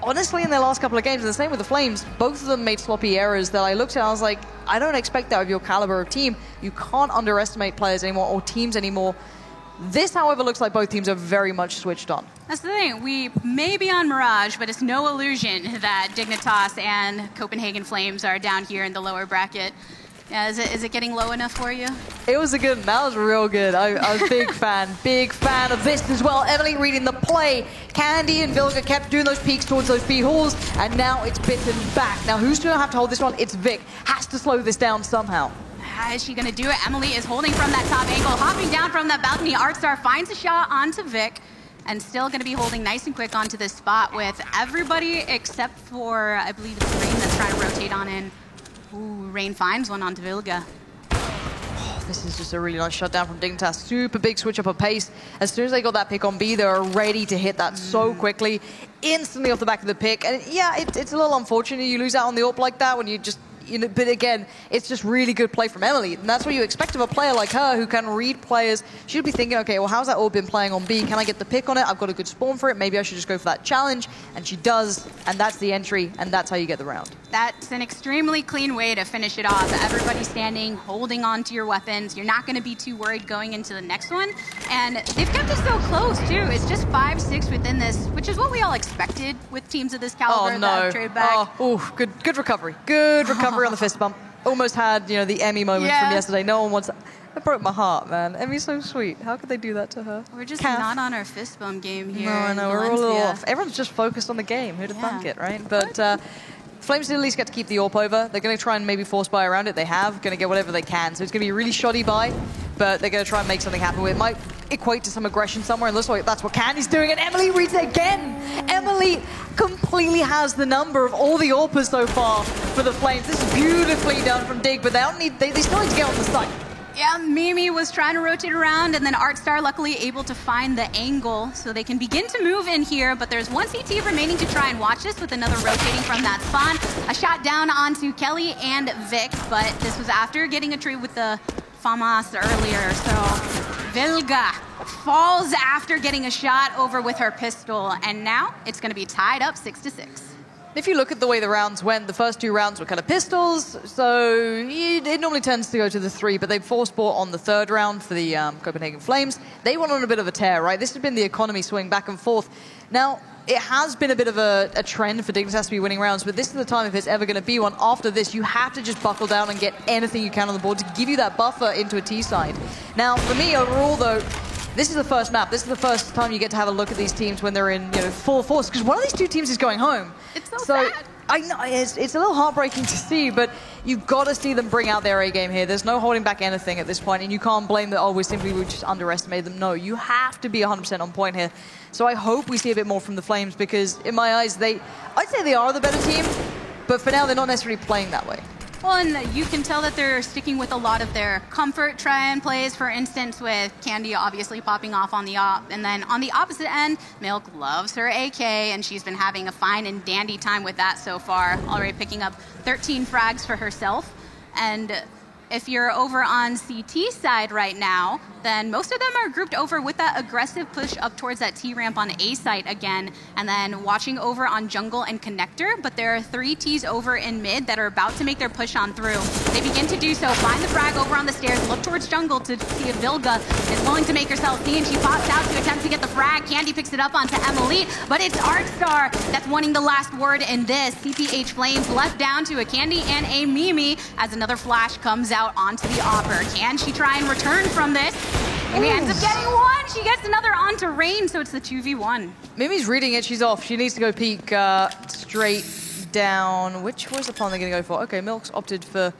honestly, in their last couple of games, and the same with the Flames, both of them made sloppy errors that I looked at and I was like, I don't expect that of your caliber of team. You can't underestimate players anymore or teams anymore. This, however, looks like both teams are very much switched on. That's the thing. We may be on Mirage, but it's no illusion that Dignitas and Copenhagen Flames are down here in the lower bracket. Yeah, is it getting low enough for you? It was a good, that was real good. I was a big fan of this as well. Emily reading the play. Candy and Vilga kept doing those peeks towards those B halls, and now it's bitten back. Now who's going to have to hold this one? It's Vic. Has to slow this down somehow. How is she going to do it? Emily is holding from that top angle, hopping down from that balcony. Artstar finds a shot onto Vic, and still going to be holding nice and quick onto this spot with everybody except for, I believe it's Rain that's trying to rotate on in. Ooh, Rain finds one onto Vilga. Oh, this is just a really nice shutdown from Dignitas. Super big switch up of pace. As soon as they got that pick on B, they were ready to hit that so quickly. Instantly off the back of the pick. And yeah, it's a little unfortunate you lose out on the AWP like that when you just... but again, it's just really good play from Emily. And that's what you expect of a player like her who can read players. She'll be thinking, okay, well, how's that all been playing on B? Can I get the pick on it? I've got a good spawn for it. Maybe I should just go for that challenge. And she does. And that's the entry. And that's how you get the round. That's an extremely clean way to finish it off. Everybody standing, holding on to your weapons. You're not going to be too worried going into the next one. And they've kept it so close, too. It's just 5-6 within this, which is what we all expected with teams of this caliber. Oh, no. That trade back. Oh, good recovery. Good recovery on the fist bump. Almost had, the Emmy moment from yesterday. No one wants that. That broke my heart, man. Emmy's so sweet. How could they do that to her? We're just not on our fist bump game here. No, I know. We're all a little off. Everyone's just focused on the game. Who'd have thunk it, right? But Flames at least get to keep the AWP over. They're going to try and maybe force buy around it. They have. Going to get whatever they can. So it's going to be a really shoddy buy, but they're going to try and make something happen with it. Might equate to some aggression somewhere, and looks like that's what Candy's doing, and Emily reads it again. Emily completely has the number of all the AWPers so far for the Flames. This is beautifully done from Dig, but they still need to get on the site. Yeah, Mimi was trying to rotate around, and then Artstar luckily able to find the angle so they can begin to move in here, but there's one CT remaining to try and watch this with another rotating from that spawn. A shot down onto Kelly and Vic, but this was after getting a trade with the FAMAS earlier, so Vilga falls after getting a shot over with her pistol, and now it's going to be tied up 6-6. If you look at the way the rounds went, the first two rounds were kind of pistols, so it normally tends to go to the 3, but they forced bought on the third round for the Copenhagen Flames. They went on a bit of a tear, right? This has been the economy swing back and forth. Now, it has been a bit of a trend for Dignitas to be winning rounds, but this is the time if it's ever going to be one. After this, you have to just buckle down and get anything you can on the board to give you that buffer into a T side. Now, for me, overall, though, this is the first map. This is the first time you get to have a look at these teams when they're in, full force, because one of these two teams is going home. It's so sad. I know it's a little heartbreaking to see, but you've got to see them bring out their A game here. There's no holding back anything at this point, and you can't blame that, we just underestimated them. No, you have to be 100% on point here. So I hope we see a bit more from the Flames, because in my eyes, I'd say they are the better team, but for now, they're not necessarily playing that way. Well, and you can tell that they're sticking with a lot of their comfort try-and plays, for instance, with Candy obviously popping off on the op. And then on the opposite end, Milk loves her AK, and she's been having a fine and dandy time with that so far, already picking up 13 frags for herself. And if you're over on CT side right now, then most of them are grouped over with that aggressive push up towards that T-ramp on A site again, and then watching over on jungle and connector, but there are 3 Ts over in mid that are about to make their push on through. They begin to do so, find the frag over on the stairs, look towards jungle to see if Vilga is willing to make herself seen. She pops out to attempt to get the frag. Candy picks it up onto Emily, but it's Artstar that's wanting the last word in this. CPH Flames left down to a Candy and a Mimi as another flash comes out onto the Opper. Can she try and return from this? Mimi ends up getting one. She gets another onto Rain, so it's the 2v1. Mimi's reading it. She's off. She needs to go peek straight down. Which was the plan they're going to go for? Okay, Milk's opted for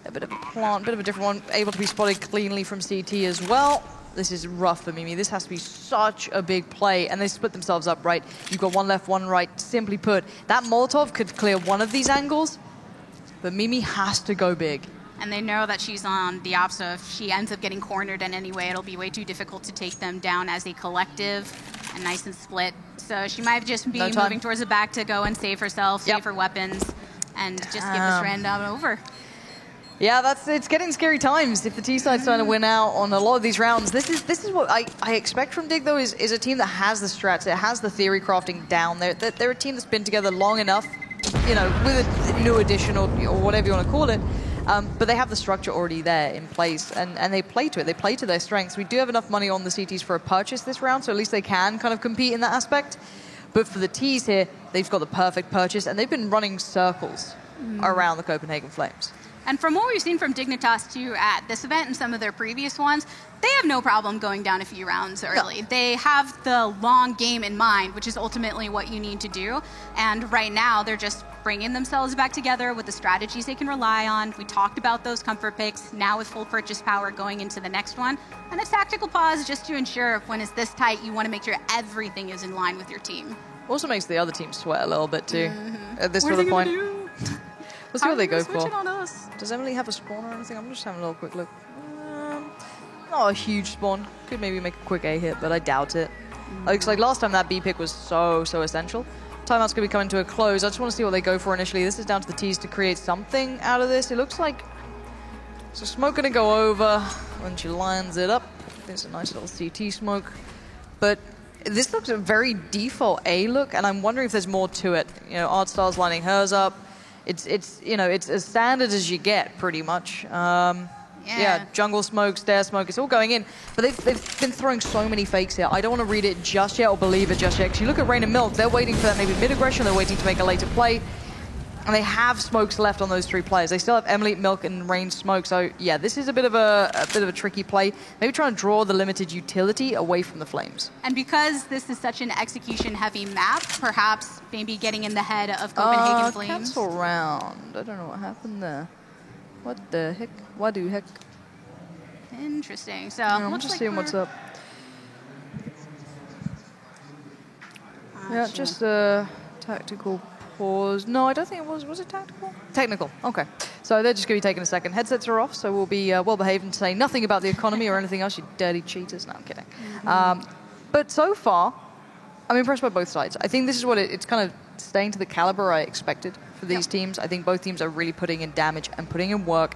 a bit of a plant, bit of a different one. Able to be spotted cleanly from CT as well. This is rough for Mimi. This has to be such a big play, and they split themselves up, right? You've got one left, one right. Simply put, that Molotov could clear one of these angles, but Mimi has to go big. And they know that she's on the op, so if she ends up getting cornered in any way, it'll be way too difficult to take them down as a collective and nice and split. So she might just be moving towards the back to go and save herself, save her weapons, and just give this round over. Yeah, it's getting scary times if the T-side's trying to win out on a lot of these rounds. This is what I expect from Dig, though, is a team that has the strats, it has the theory crafting down. They're a team that's been together long enough, you know, with a new addition or whatever you want to call it. But they have the structure already there in place, and they play to it. They play to their strengths. We do have enough money on the CTs for a purchase this round, so at least they can kind of compete in that aspect. But for the Ts here, they've got the perfect purchase, and they've been running circles around the Copenhagen Flames. And from what we've seen from Dignitas too at this event and some of their previous ones, they have no problem going down a few rounds early. No. They have the long game in mind, which is ultimately what you need to do. And right now, they're just bringing themselves back together with the strategies they can rely on. We talked about those comfort picks, now with full purchase power going into the next one. And a tactical pause just to ensure when it's this tight, you want to make sure everything is in line with your team. Also makes the other team sweat a little bit too, at this sort of point. Let's see what they go for. Does Emily have a spawn or anything? I'm just having a little quick look. Not a huge spawn. Could maybe make a quick A hit, but I doubt it. Looks like last time that B pick was so essential. Timeout's going to be coming to a close. I just want to see what they go for initially. This is down to the T's to create something out of this. It looks like so smoke going to go over when she lines it up. There's a nice little CT smoke. But this looks a very default A look, and I'm wondering if there's more to it. You know, Artstar's lining hers up. It's you know, it's as standard as you get, pretty much. Yeah, jungle smoke, stair smoke, it's all going in. But they've been throwing so many fakes here. I don't want to read it just yet or believe it just yet. Because you look at Rain and Milk, they're waiting for that maybe mid-aggression, they're waiting to make a later play. And they have smokes left on those 3 players. They still have Emily, Milk, and Rain smoke. So yeah, this is a bit of a tricky play. Maybe try and draw the limited utility away from the Flames. And because this is such an execution-heavy map, perhaps maybe getting in the head of Copenhagen Flames. Cancel round. I don't know what happened there. What the heck? What the heck? Interesting. So I'm just seeing what's up. Yeah, just a tactical pause. No, I don't think it was. Was it tactical? Technical. Okay. So they're just going to be taking a second. Headsets are off, so we'll be well behaved and say nothing about the economy or anything else, you dirty cheaters. No, I'm kidding. But so far, I'm impressed by both sides. I think this is what it's kind of staying to the caliber I expected for these teams. I think both teams are really putting in damage and putting in work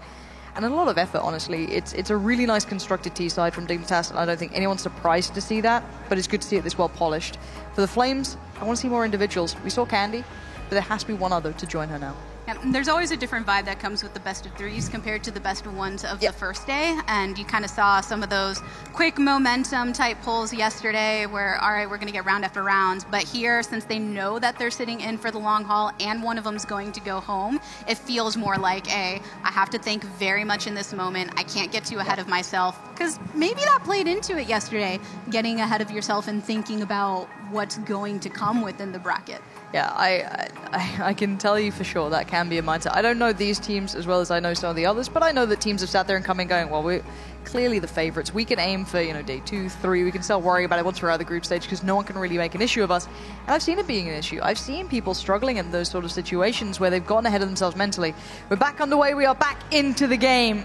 and a lot of effort, honestly. It's a really nice constructed T-side from Dignitas, and I don't think anyone's surprised to see that, but it's good to see it this well polished. For the Flames, I want to see more individuals. We saw Candy, but there has to be one other to join her now. And there's always a different vibe that comes with the best of threes compared to the best of ones of the first day. And you kind of saw some of those quick momentum type pulls yesterday where, all right, we're going to get round after round. But here, since they know that they're sitting in for the long haul and one of them's going to go home, it feels more like, I have to think very much in this moment. I can't get too ahead of myself. Because maybe that played into it yesterday, getting ahead of yourself and thinking about what's going to come within the bracket. Yeah, I can tell you for sure that can be a mindset. I don't know these teams as well as I know some of the others, but I know that teams have sat there and come in going, well, we're clearly the favorites. We can aim for, day 2, 3. We can start worrying about it once we're out of the group stage because no one can really make an issue of us. And I've seen it being an issue. I've seen people struggling in those sort of situations where they've gotten ahead of themselves mentally. We're back underway. We are back into the game.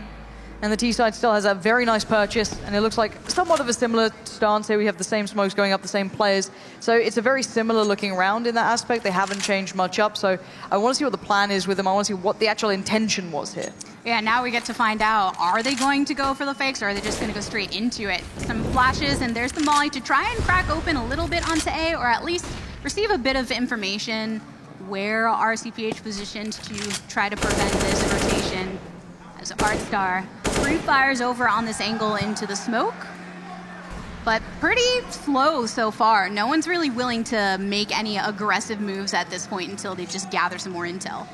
And the T side still has a very nice purchase, and it looks like somewhat of a similar stance here. We have the same smokes going up, the same players. So it's a very similar looking round in that aspect. They haven't changed much up. So I want to see what the plan is with them. I want to see what the actual intention was here. Yeah, now we get to find out, are they going to go for the fakes or are they just going to go straight into it? Some flashes, and there's the Molly to try and crack open a little bit onto A, or at least receive a bit of information. Where are CPH positioned to try to prevent this rotation? As Artstar pre-fires over on this angle into the smoke, but pretty slow so far. No one's really willing to make any aggressive moves at this point until they just gather some more intel.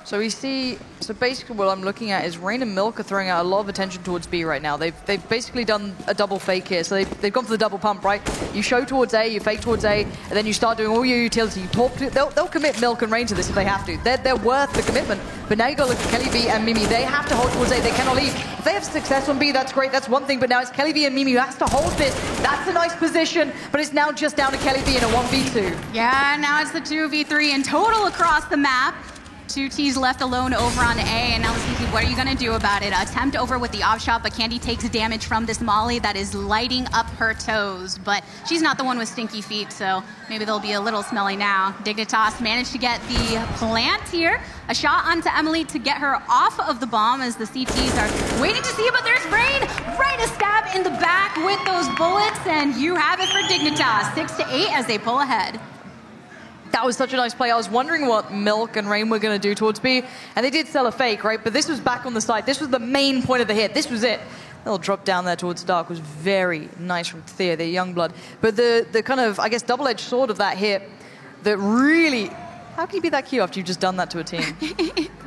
So we see, so basically what I'm looking at is Rain and Milk are throwing out a lot of attention towards B right now. They've basically done a double fake here. So they've gone for the double pump, right? You show towards A, you fake towards A, and then you start doing all your utility. You talk to, they'll commit Milk and Rain to this if they have to. They're worth the commitment. But now you got to look at Kelly V and Mimi. They have to hold towards A. They cannot leave. If they have success on B, that's great. That's one thing. But now it's Kelly V and Mimi who has to hold this. That's a nice position. But it's now just down to Kelly V in a 1v2. Yeah, now it's the 2v3 in total across the map. 2T's left alone over on A, and now let's see, what are you going to do about it? Attempt over with the off shot, but Candy takes damage from this Molly that is lighting up her toes. But she's not the one with stinky feet, so maybe they'll be a little smelly now. Dignitas managed to get the plant here. A shot onto Emily to get her off of the bomb as the CTs are waiting to see it, but there's Rain. Right a stab in the back with those bullets, and you have it for Dignitas. 6-8 as they pull ahead. That was such a nice play. I was wondering what Milk and Rain were going to do towards B, and they did sell a fake, right? But this was back on the side. This was the main point of the hit. This was it. The little drop down there towards Dark was very nice from Thea, the young blood. But the kind of, I guess, double-edged sword of that hit that really... How can you be that cute after you've just done that to a team?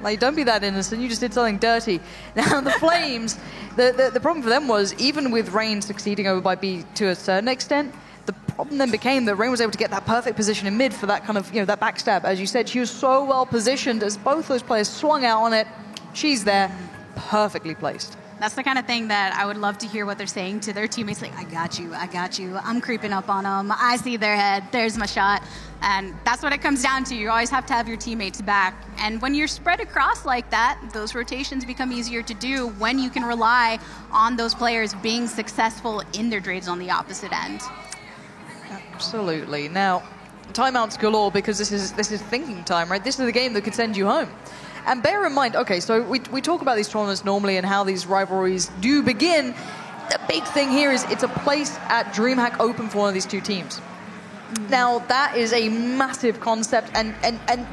Like, don't be that innocent. You just did something dirty. Now, the Flames, the problem for them was, even with Rain succeeding over by B to a certain extent, the problem then became that Rain was able to get that perfect position in mid for that kind of, that backstab. As you said, she was so well positioned as both those players swung out on it. She's there, perfectly placed. That's the kind of thing that I would love to hear what they're saying to their teammates. Like, I got you. I'm creeping up on them. I see their head. There's my shot. And that's what it comes down to. You always have to have your teammates back. And when you're spread across like that, those rotations become easier to do when you can rely on those players being successful in their trades on the opposite end. Absolutely. Now, timeouts galore because this is thinking time, right? This is the game that could send you home. And bear in mind, okay, so we talk about these tournaments normally and how these rivalries do begin. The big thing here is it's a place at DreamHack Open for one of these two teams. Now, that is a massive concept, and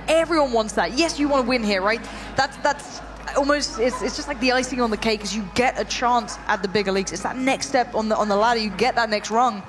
everyone wants that. Yes, you want to win here, right? That's almost, it's just like the icing on the cake, because you get a chance at the bigger leagues. It's that next step on the ladder. You get that next rung.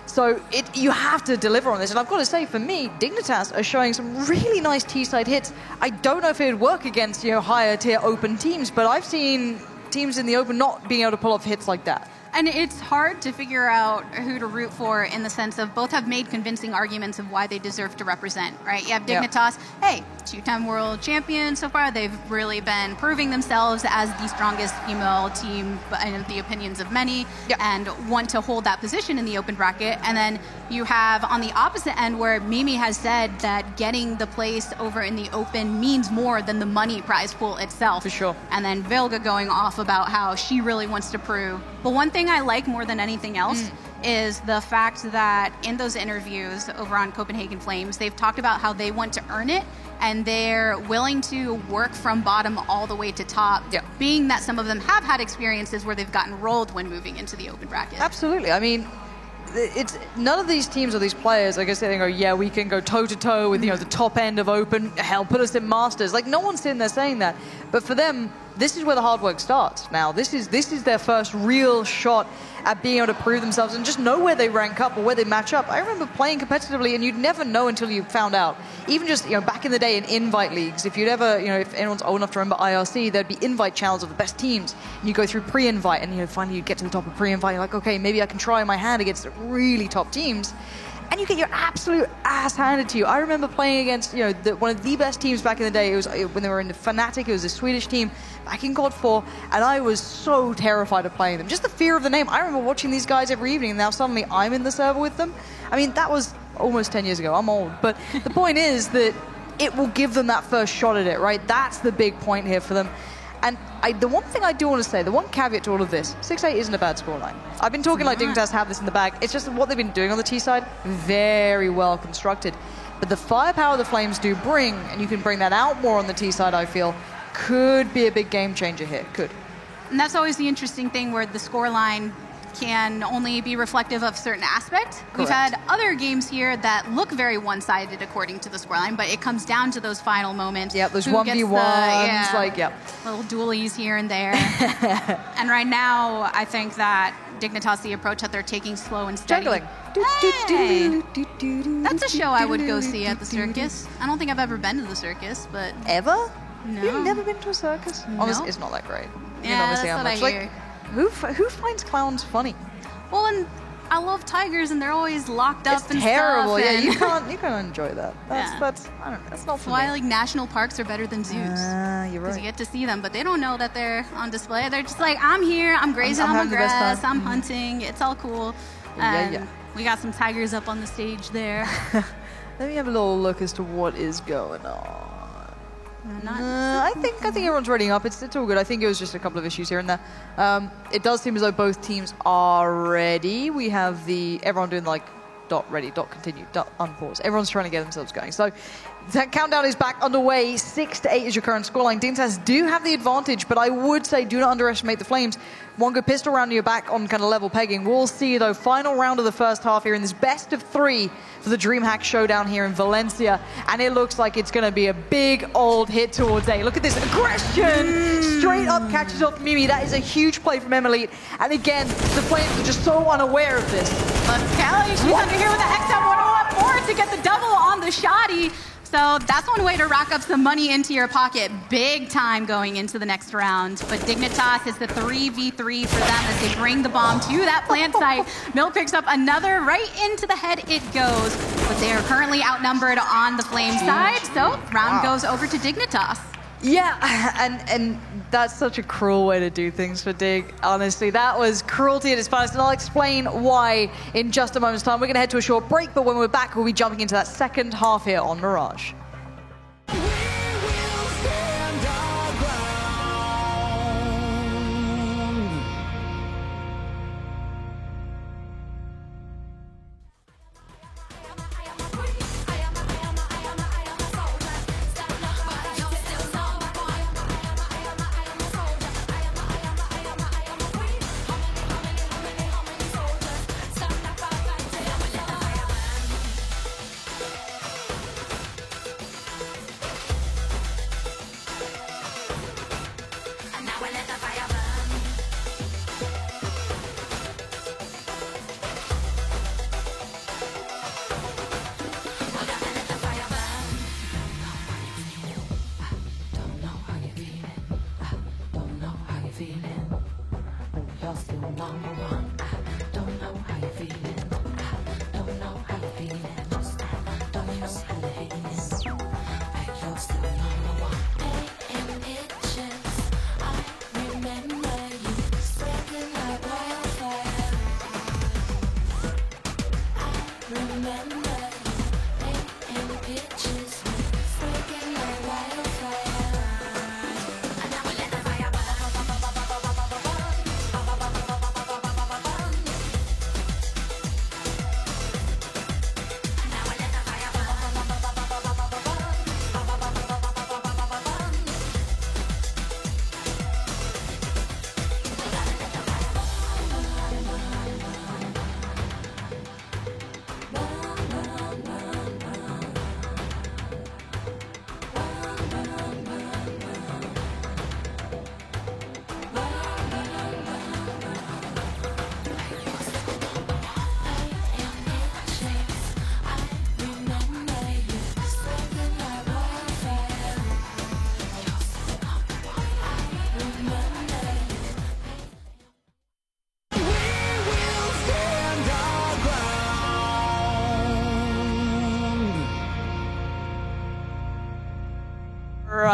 So you have to deliver on this. And I've got to say, for me, Dignitas are showing some really nice T-side hits. I don't know if it would work against higher tier open teams, but I've seen teams in the open not being able to pull off hits like that. And it's hard to figure out who to root for in the sense of both have made convincing arguments of why they deserve to represent, right? You have Dignitas, hey, two-time world champion so far. They've really been proving themselves as the strongest female team in the opinions of many and want to hold that position in the open bracket. And then you have on the opposite end where Mimi has said that getting the place over in the open means more than the money prize pool itself. For sure. And then Vilga going off about how she really wants to prove. But one thing I like more than anything else is the fact that in those interviews over on Copenhagen Flames, they've talked about how they want to earn it and they're willing to work from bottom all the way to top, being that some of them have had experiences where they've gotten rolled when moving into the open bracket. Absolutely. I mean, it's none of these teams or these players, I guess they go, yeah, we can go toe-to-toe with, the top end of open. Hell, put us in Masters. Like, no one's sitting there saying that. But for them, this is where the hard work starts now. This is their first real shot at being able to prove themselves and just know where they rank up or where they match up. I remember playing competitively, and you'd never know until you found out. Even just, back in the day in invite leagues, if you'd ever, if anyone's old enough to remember IRC, there'd be invite channels of the best teams. And you go through pre-invite, and finally you get to the top of pre-invite, you're like, okay, maybe I can try my hand against really top teams. and you get your absolute ass handed to you. I remember playing against, you know, one of the best teams back in the day. It was when they were in the Fnatic. It was a Swedish team back in God 4, and I was so terrified of playing them. Just the fear of the name. I remember watching these guys every evening, and now suddenly I'm in the server with them. I mean, that was almost 10 years ago. I'm old. But the point is that it will give them that first shot at it, right? That's the big point here for them. And the one thing I do want to say, the one caveat to all of this, 6-8 isn't a bad scoreline. I've been talking like Dignitas have this in the bag. It's just what they've been doing on the T side, very well constructed. But the firepower the Flames do bring, and you can bring that out more on the T side, I feel, could be a big game changer here. Could. And that's always the interesting thing where the scoreline can only be reflective of certain aspects. Correct. We've had other games here that look very one-sided according to the scoreline, but it comes down to those final moments. Yeah, those Who 1v1s, gets little dualies here and there. And right now, I think that Dignitas, the approach that they're taking slow and steady. Juggling. Hey, that's a show I would go see at the circus. I don't think I've ever been to the circus, but... Ever? No. You've never been to a circus? No. Honestly, it's not that great. Yeah, that's what I hear. Like, who finds clowns funny? Well, and I love tigers, and they're always locked up It's and terrible. stuff. Yeah, and you can't enjoy that. That's I don't know. That's not That's for why me. like national parks are better than zoos. You're Because right. you get to see them, but they don't know that they're on display. They're just like, I'm here, I'm grazing I'm on having the the best grass, time. I'm hunting, it's all cool. Yeah, yeah. We got some tigers up on the stage there. Let me have a little look as to what is going on. I think everyone's readying up. It's all good. I think it was just a couple of issues here and there. It does seem as though both teams are ready. We have everyone doing like dot ready, dot continue, dot unpause. Everyone's trying to get themselves going. So that countdown is back underway. 6-8 is your current scoreline. Dignitas do have the advantage, but I would say do not underestimate the Flames. One good pistol round in your back on kind of level pegging. We'll see, though, final round of the first half here in this best of 3 for the DreamHack Showdown here in Valencia. And it looks like it's going to be a big old hit towards A. Look at this aggression. Straight up catches off Mimi. That is a huge play from Emily. And again, the Flames are just so unaware of this. But Kelly, she's under here with the XM104 to get the double on the shoddy. So that's one way to rack up some money into your pocket. Big time going into the next round. But Dignitas is the 3v3 for them as they bring the bomb to that plant site. Mill picks up another right into the head it goes. But they are currently outnumbered on the Flame side. So round goes over to Dignitas. Yeah, and that's such a cruel way to do things for Dig. Honestly, that was cruelty at its finest, and I'll explain why in just a moment's time. We're going to head to a short break, but when we're back, we'll be jumping into that second half here on Mirage.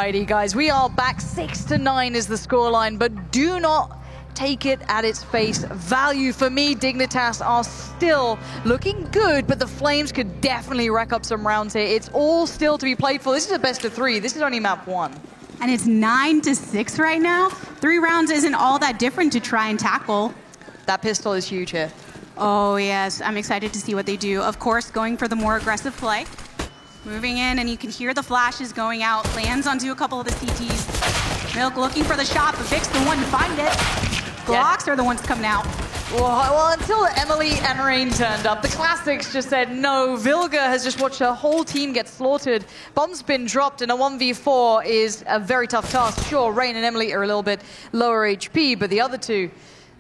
Alrighty, guys, we are back. 6-9 is the scoreline, but do not take it at its face value. For me, Dignitas are still looking good, but the Flames could definitely rack up some rounds here. It's all still to be played for. This is a best of 3. This is only map 1. And it's 9-6 right now. 3 rounds isn't all that different to try and tackle. That pistol is huge here. Oh, yes. I'm excited to see what they do. Of course, going for the more aggressive play. Moving in, and you can hear the flashes going out. Lands onto a couple of the CTs. Milk looking for the shot, but Vic's the one to find it. Glocks are the ones coming out. Well, until Emily and Rain turned up, the Classics just said no. Vilga has just watched her whole team get slaughtered. Bomb's been dropped, and a 1v4 is a very tough task. Sure, Rain and Emily are a little bit lower HP, but the other two,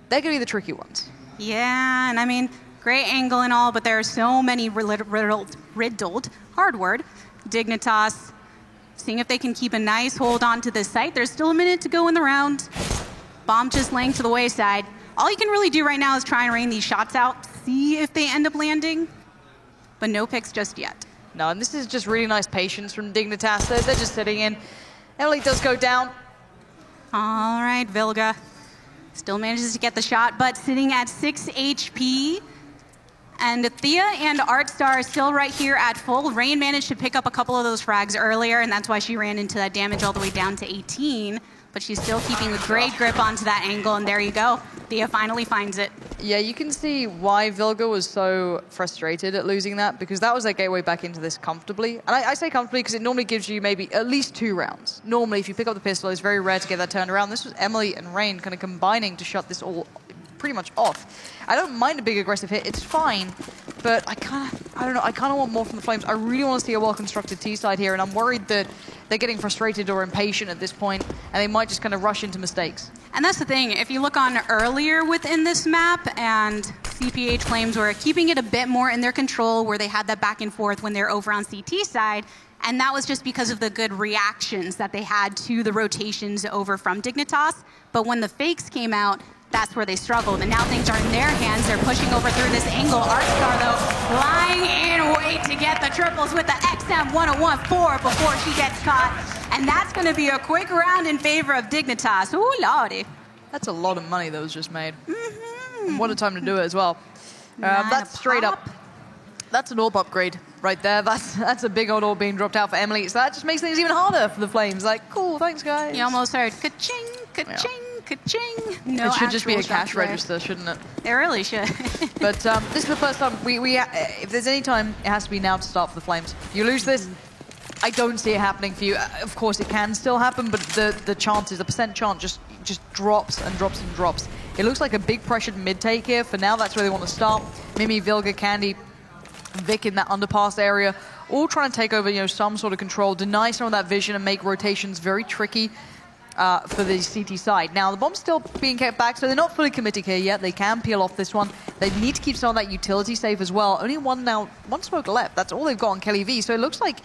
they're going to be the tricky ones. Yeah, and I mean, great angle and all, but there are so many riddled, hard word, Dignitas, seeing if they can keep a nice hold on to this site. There's still a minute to go in the round. Bomb just laying to the wayside. All you can really do right now is try and rain these shots out, see if they end up landing, but no picks just yet. No, and this is just really nice patience from Dignitas. They're just sitting in. Emily does go down. All right, Vilga still manages to get the shot, but sitting at 6 HP. And Thea and Artstar are still right here at full. Rain managed to pick up a couple of those frags earlier, and that's why she ran into that damage all the way down to 18. But she's still keeping a great grip onto that angle, and there you go. Thea finally finds it. Yeah, you can see why Vilga was so frustrated at losing that, because that was their gateway back into this comfortably. And I say comfortably because it normally gives you maybe at least 2 rounds. Normally, if you pick up the pistol, it's very rare to get that turned around. This was Emily and Rain kind of combining to shut this all pretty much off. I don't mind a big aggressive hit, it's fine, but I don't know, I kind of want more from the Flames. I really want to see a well-constructed T-side here, and I'm worried that they're getting frustrated or impatient at this point, and they might just kind of rush into mistakes. And that's the thing, if you look on earlier within this map, and CPH Flames were keeping it a bit more in their control, where they had that back and forth when they're over on CT side, and that was just because of the good reactions that they had to the rotations over from Dignitas. But when the fakes came out, that's where they struggled, and now things are in their hands. They're pushing over through this angle. Artstar, though, lying in wait to get the triples with the XM1014 before she gets caught. And that's going to be a quick round in favor of Dignitas. Ooh, lordy. That's a lot of money that was just made. Mm-hmm. What a time to do it as well. That's straight up. That's an AWP upgrade right there. That's a big old AWP being dropped out for Emily. So that just makes things even harder for the Flames. Like, cool, thanks, guys. You almost heard ka-ching, ka-ching. Yeah. Ka-ching. No, it should just be a cash register, shouldn't it? It really should. But this is the first time if there's any time, it has to be now to start for the Flames. You lose this, I don't see it happening for you. Of course, it can still happen, but the chances, the percent chance just drops and drops and drops. It looks like a big pressured mid take here. For now, that's where they want to start. Mimi, Vilga, Candy, Vic in that underpass area, all trying to take over, some sort of control, deny some of that vision, and make rotations very tricky. For the CT side. Now, the bomb's still being kept back, so they're not fully committed here yet. They can peel off this one. They need to keep some of that utility safe as well. Only one smoke left. That's all they've got on Kelly V. So it looks like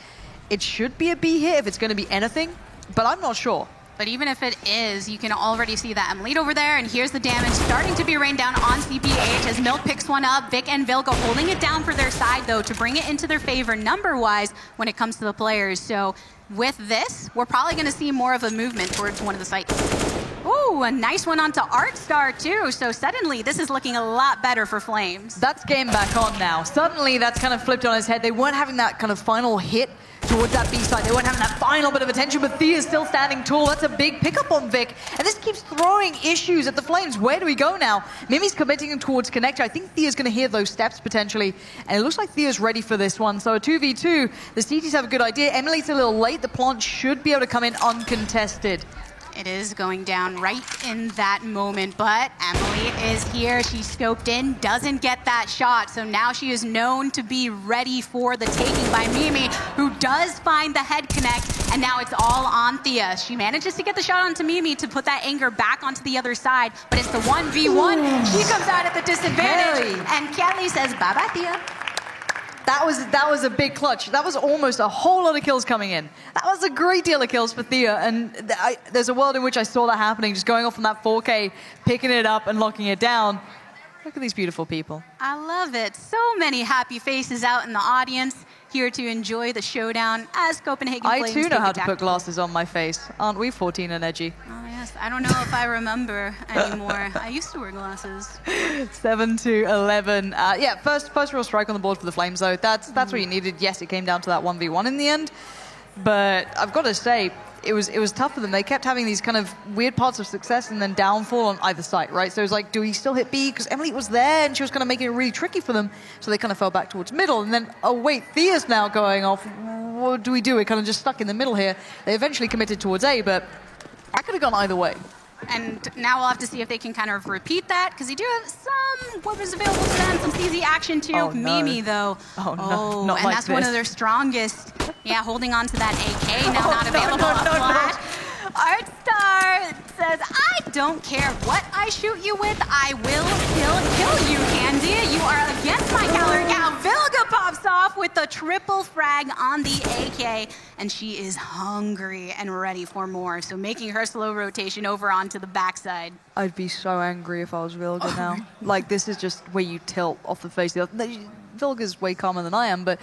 it should be a B here if it's going to be anything, but I'm not sure. But even if it is, you can already see that Emlead over there, and here's the damage starting to be rained down on CPH as Milk picks one up. Vic and Vilga holding it down for their side, though, to bring it into their favor number-wise when it comes to the players. So with this, we're probably going to see more of a movement towards one of the sites. Ooh, a nice one onto Artstar, too. So suddenly, this is looking a lot better for Flames. That's game back on now. Suddenly, that's kind of flipped on his head. They weren't having that kind of final hit towards that B side. They weren't having that final bit of attention, but Thea's still standing tall. That's a big pickup on Vic. And this keeps throwing issues at the Flames. Where do we go now? Mimi's committing towards Connector. I think Thea's going to hear those steps potentially. And it looks like Thea's ready for this one. So a 2v2. The CTs have a good idea. Emily's a little late. The plant should be able to come in uncontested. It is going down right in that moment, but Emily is here. She's scoped in, doesn't get that shot, so now she is known to be ready for the taking by Mimi, who does find the head connect, and now it's all on Thea. She manages to get the shot onto Mimi to put that anger back onto the other side, but it's the 1v1. She comes out at the disadvantage, and Kelly says, bye-bye, Thea. That was a big clutch. That was almost a whole lot of kills coming in. That was a great deal of kills for Thea, and there's a world in which I saw that happening, just going off on that 4K, picking it up and locking it down. Look at these beautiful people. I love it. So many happy faces out in the audience. here to enjoy the showdown as Copenhagen I Flames too know take how it to back. put glasses on my face. Aren't we 14 and edgy? Oh, yes. I don't know if I remember anymore. I used to wear glasses. 7-11. Yeah, first real strike on the board for the Flames, though. That's what you needed. Yes, it came down to that 1v1 in the end. But I've got to say, it was tough for them. They kept having these kind of weird parts of success and then downfall on either side, right? So it was like, do we still hit B? Because Emily was there and she was kind of making it really tricky for them. So they kind of fell back towards middle. And then, oh wait, Thea's now going off. What do we do? We're kind of just stuck in the middle here. They eventually committed towards A, but I could have gone either way. And now we'll have to see if they can kind of repeat that, because they do have some weapons available to them, some CZ action too. Oh, no. Mimi, though. Oh, no, not and like that's one this. of their strongest. Yeah, holding on to that AK, now not available. No. Artstar says, I don't care what I shoot you with, I will still kill you, Candy. You are against my calorie count. Vilga pops off with the triple frag on the AK, and she is hungry and ready for more, so making her slow rotation over onto the backside. I'd be so angry if I was Vilga now. Like, this is just where you tilt off the face of the other. Vilga's way calmer than I am, but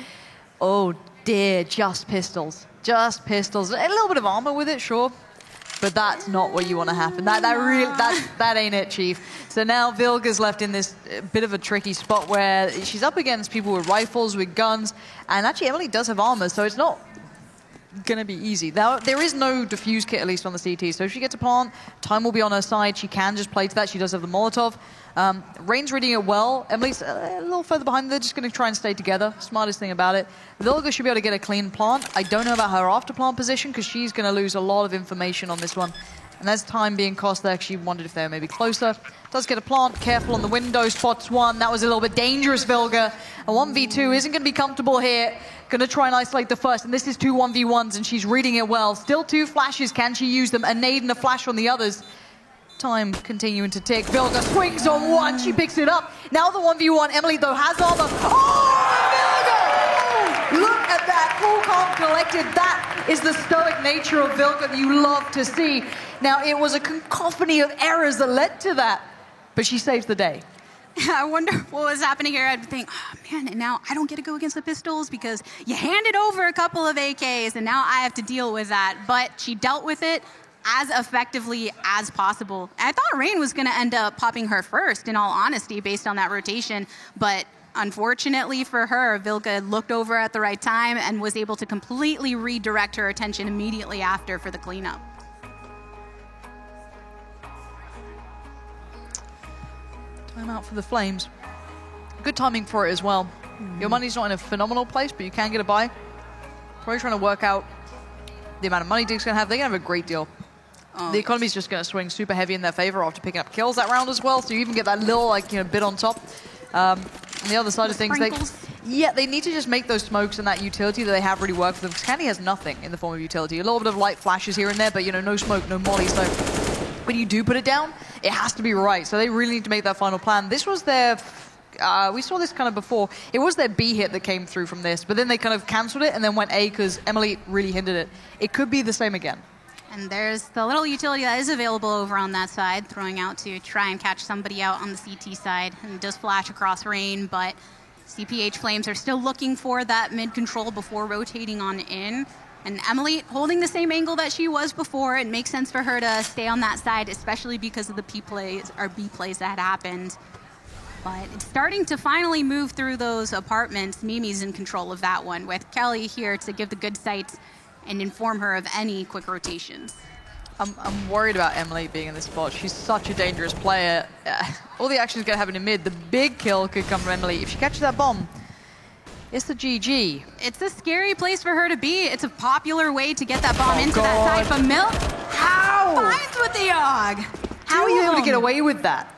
oh dear, just pistols. Just pistols. A little bit of armor with it, sure. But that's not what you want to happen. That ain't it, Chief. So now Vilga's left in this bit of a tricky spot where she's up against people with rifles, with guns, and actually Emily does have armor, so it's not going to be easy. Now, there is no defuse kit, at least on the CT, so if she gets a plant, time will be on her side. She can just play to that. She does have the Molotov. Rain's reading it well. Emily's a little further behind. They're just going to try and stay together. Smartest thing about it. Vilga should be able to get a clean plant. I don't know about her after plant position because she's going to lose a lot of information on this one. And there's time being cost there. She wondered if they were maybe closer. Does get a plant. Careful on the window. Spots one. That was a little bit dangerous, Vilga. A 1v2 isn't going to be comfortable here. Going to try and isolate the first. And this is two 1v1s, and she's reading it well. Still two flashes. Can she use them? A nade and a flash on the others. Time continuing to tick. Vilga swings on one. She picks it up. Now the 1v1. Emily, though, has armor. Oh, Vilga! Look at that. Cool, calm, collected. That is the stoic nature of Vilga that you love to see. Now, it was a cacophony of errors that led to that, but she saves the day. I wonder what was happening here. I'd think, oh, man, and now I don't get to go against the pistols because you handed over a couple of AKs, and now I have to deal with that. But she dealt with it as effectively as possible. I thought Rain was going to end up popping her first, in all honesty, based on that rotation. But unfortunately for her, Vilga looked over at the right time and was able to completely redirect her attention immediately after for the cleanup. Time out for the Flames. Good timing for it as well. Your money's not in a phenomenal place, but you can get a buy. Probably trying to work out the amount of money Dig's going to have. They're going to have a great deal. The economy's just going to swing super heavy in their favor after picking up kills that round as well, so you even get that little bit on top. On the other side of things, they need to just make those smokes and that utility that they have really work for them, because Candy has nothing in the form of utility. A little bit of light flashes here and there, but no smoke, no molly, so when you do put it down, it has to be right. So they really need to make that final plan. This was their... we saw this kind of before. It was their B hit that came through from this, but then they kind of cancelled it and then went A because Emily really hindered it. It could be the same again. And there's the little utility that is available over on that side, throwing out to try and catch somebody out on the CT side. And it does flash across Rain, but CPH Flames are still looking for that mid-control before rotating on in. And Emily holding the same angle that she was before. It makes sense for her to stay on that side, especially because of the P plays or B plays that had happened. But it's starting to finally move through those apartments. Mimi's in control of that one, with Kelly here to give the good sights and inform her of any quick rotations. I'm worried about Emily being in this spot. She's such a dangerous player. All the action's going to happen in mid. The big kill could come from Emily. If she catches that bomb, it's the GG. It's a scary place for her to be. It's a popular way to get that bomb into that side. But Milk, how? Finds with the AUG. How are you able to get away with that?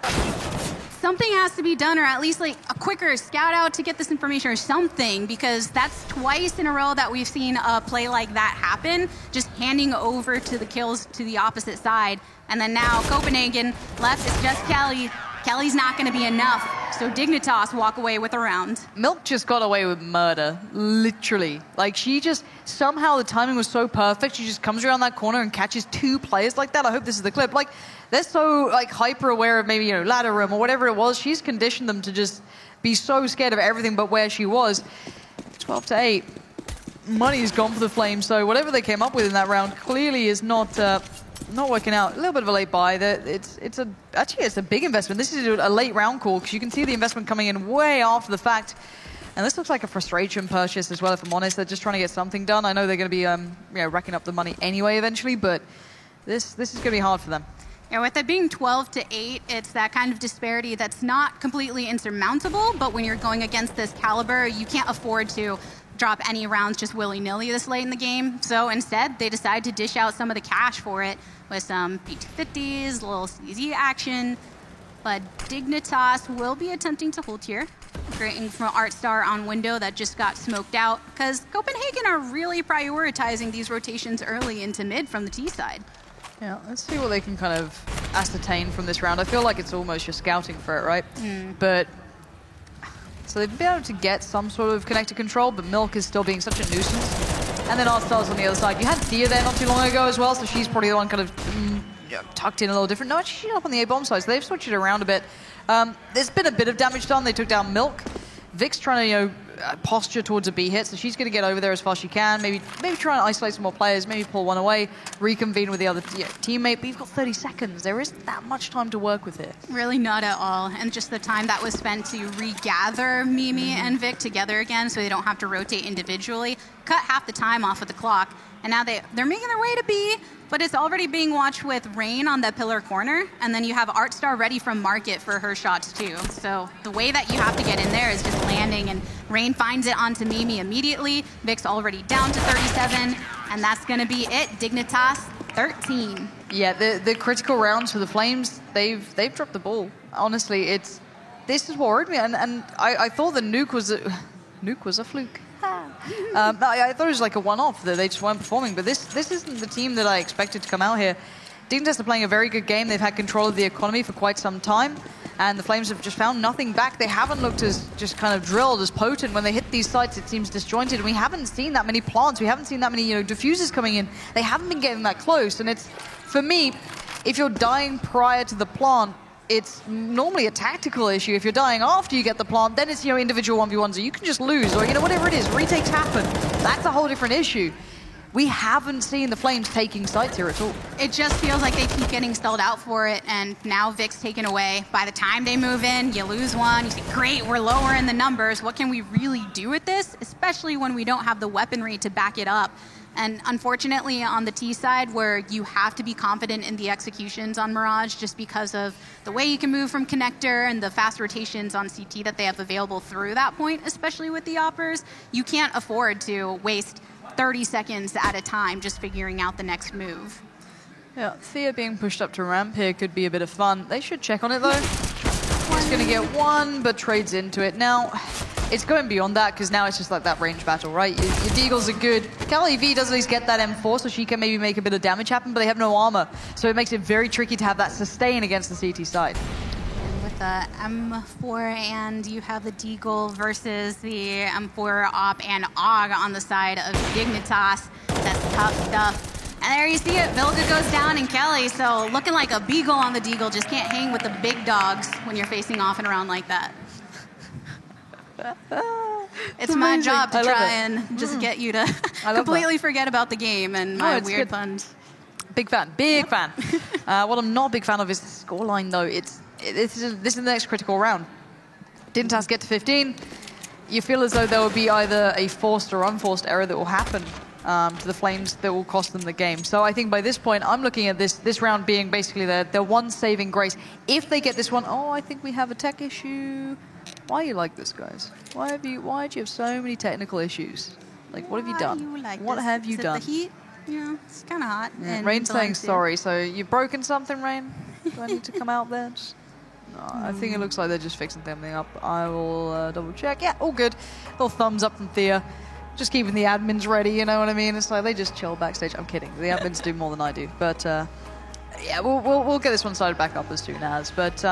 Something has to be done, or at least like a quicker scout out to get this information or something, because that's twice in a row that we've seen a play like that happen, just handing over to the kills to the opposite side. And then now Copenhagen left, it's just Kelly. Kelly's not going to be enough, so Dignitas walk away with a round. Milk just got away with murder, literally. Like, she just, somehow the timing was so perfect, she just comes around that corner and catches two players like that. I hope this is the clip. Like, they're so, like, hyper-aware of maybe, ladder room or whatever it was. She's conditioned them to just be so scared of everything but where she was. 12-8. Money is gone for the Flames, so whatever they came up with in that round clearly is not working out. A little bit of a late buy. It's a big investment. This is a late round call because you can see the investment coming in way after the fact. And this looks like a frustration purchase as well, if I'm honest. They're just trying to get something done. I know they're going to be racking up the money anyway eventually, but this is going to be hard for them. Yeah, with it being 12-8, it's that kind of disparity that's not completely insurmountable, but when you're going against this caliber, you can't afford to drop any rounds just willy-nilly this late in the game. So instead, they decide to dish out some of the cash for it with some P250s, a little CZ action. But Dignitas will be attempting to hold here. Great from Artstar on window that just got smoked out because Copenhagen are really prioritizing these rotations early into mid from the T side. Yeah, let's see what they can kind of ascertain from this round. I feel like it's almost just scouting for it, right? But so they've been able to get some sort of connected control, but Milk is still being such a nuisance. And then Artstar's on the other side. You had Thea there not too long ago as well, so she's probably the one kind of tucked in a little different. No, she's up on the A-bomb side, so they've switched it around a bit. There's been a bit of damage done. They took down Milk. Vic's trying to, posture towards a B hit, so she's going to get over there as fast as she can. Maybe try and isolate some more players, maybe pull one away, reconvene with the other teammate. But you've got 30 seconds. There isn't that much time to work with here. Really not at all. And just the time that was spent to regather Mimi and Vic together again so they don't have to rotate individually. Cut half the time off of the clock. And now they're making their way to B, but it's already being watched with Rain on the pillar corner. And then you have Artstar ready from market for her shots too. So the way that you have to get in there is just landing, and Rain finds it onto Mimi immediately. Vic's already down to 37, and that's going to be it. Dignitas 13. Yeah, the critical rounds for the Flames, they've dropped the ball. Honestly, this is what worried me, and I thought the nuke was a fluke. I thought it was like a one-off that they just weren't performing, but this isn't the team that I expected to come out here. Dignitas are playing a very good game. They've had control of the economy for quite some time, and the Flames have just found nothing back. They haven't looked as just kind of drilled, as potent. When they hit these sites, it seems disjointed, and we haven't seen that many plants. We haven't seen that many diffusers coming in. They haven't been getting that close, and it's, for me, if you're dying prior to the plant, it's normally a tactical issue. If you're dying after you get the plant, then it's individual 1v1s, or you can just lose, or whatever it is, retakes happen. That's a whole different issue. We haven't seen the Flames taking sites here at all. It just feels like they keep getting stalled out for it, and now Vic's taken away. By the time they move in, you lose one, you say, great, we're lower in the numbers. What can we really do with this? Especially when we don't have the weaponry to back it up. And unfortunately, on the T side, where you have to be confident in the executions on Mirage just because of the way you can move from connector and the fast rotations on CT that they have available through that point, especially with the Oppers, you can't afford to waste 30 seconds at a time just figuring out the next move. Yeah, Thea being pushed up to ramp here could be a bit of fun. They should check on it, though. He's going to get one, but trades into it. Now, it's going beyond that, because now it's just like that range battle, right? Your Deagles are good. Cali V does at least get that M4, so she can maybe make a bit of damage happen, but they have no armor. So it makes it very tricky to have that sustain against the CT side. And with the M4, and you have the Deagle versus the M4 Op and Og on the side of Dignitas. That's tough stuff. And there you see it, Vilga goes down and Kelly, so looking like a beagle on the Deagle, just can't hang with the big dogs when you're facing off and around like that. It's my job to try and just get you to completely forget about the game and my weird puns. Big fan, big fan. What I'm not a big fan of is the scoreline, though. This is the next critical round. Dignitas get to 15. You feel as though there will be either a forced or unforced error that will happen to the Flames that will cost them the game. So I think by this point, I'm looking at this round being basically their one saving grace. If they get this one, I think we have a tech issue. Why are you like this, guys? Why do you have so many technical issues? Like, what have you done? What have you done? The heat? Yeah, it's kind of hot. Yeah, Rain's saying sorry. So you've broken something, Rain? Do I need to come out there? No, I think it looks like they're just fixing something up. I will double check. Yeah, all good. Little thumbs up from Thea. Just keeping the admins ready, you know what I mean? It's like they just chill backstage. I'm kidding. The admins do more than I do. But yeah, we'll get this one started back up as soon as. But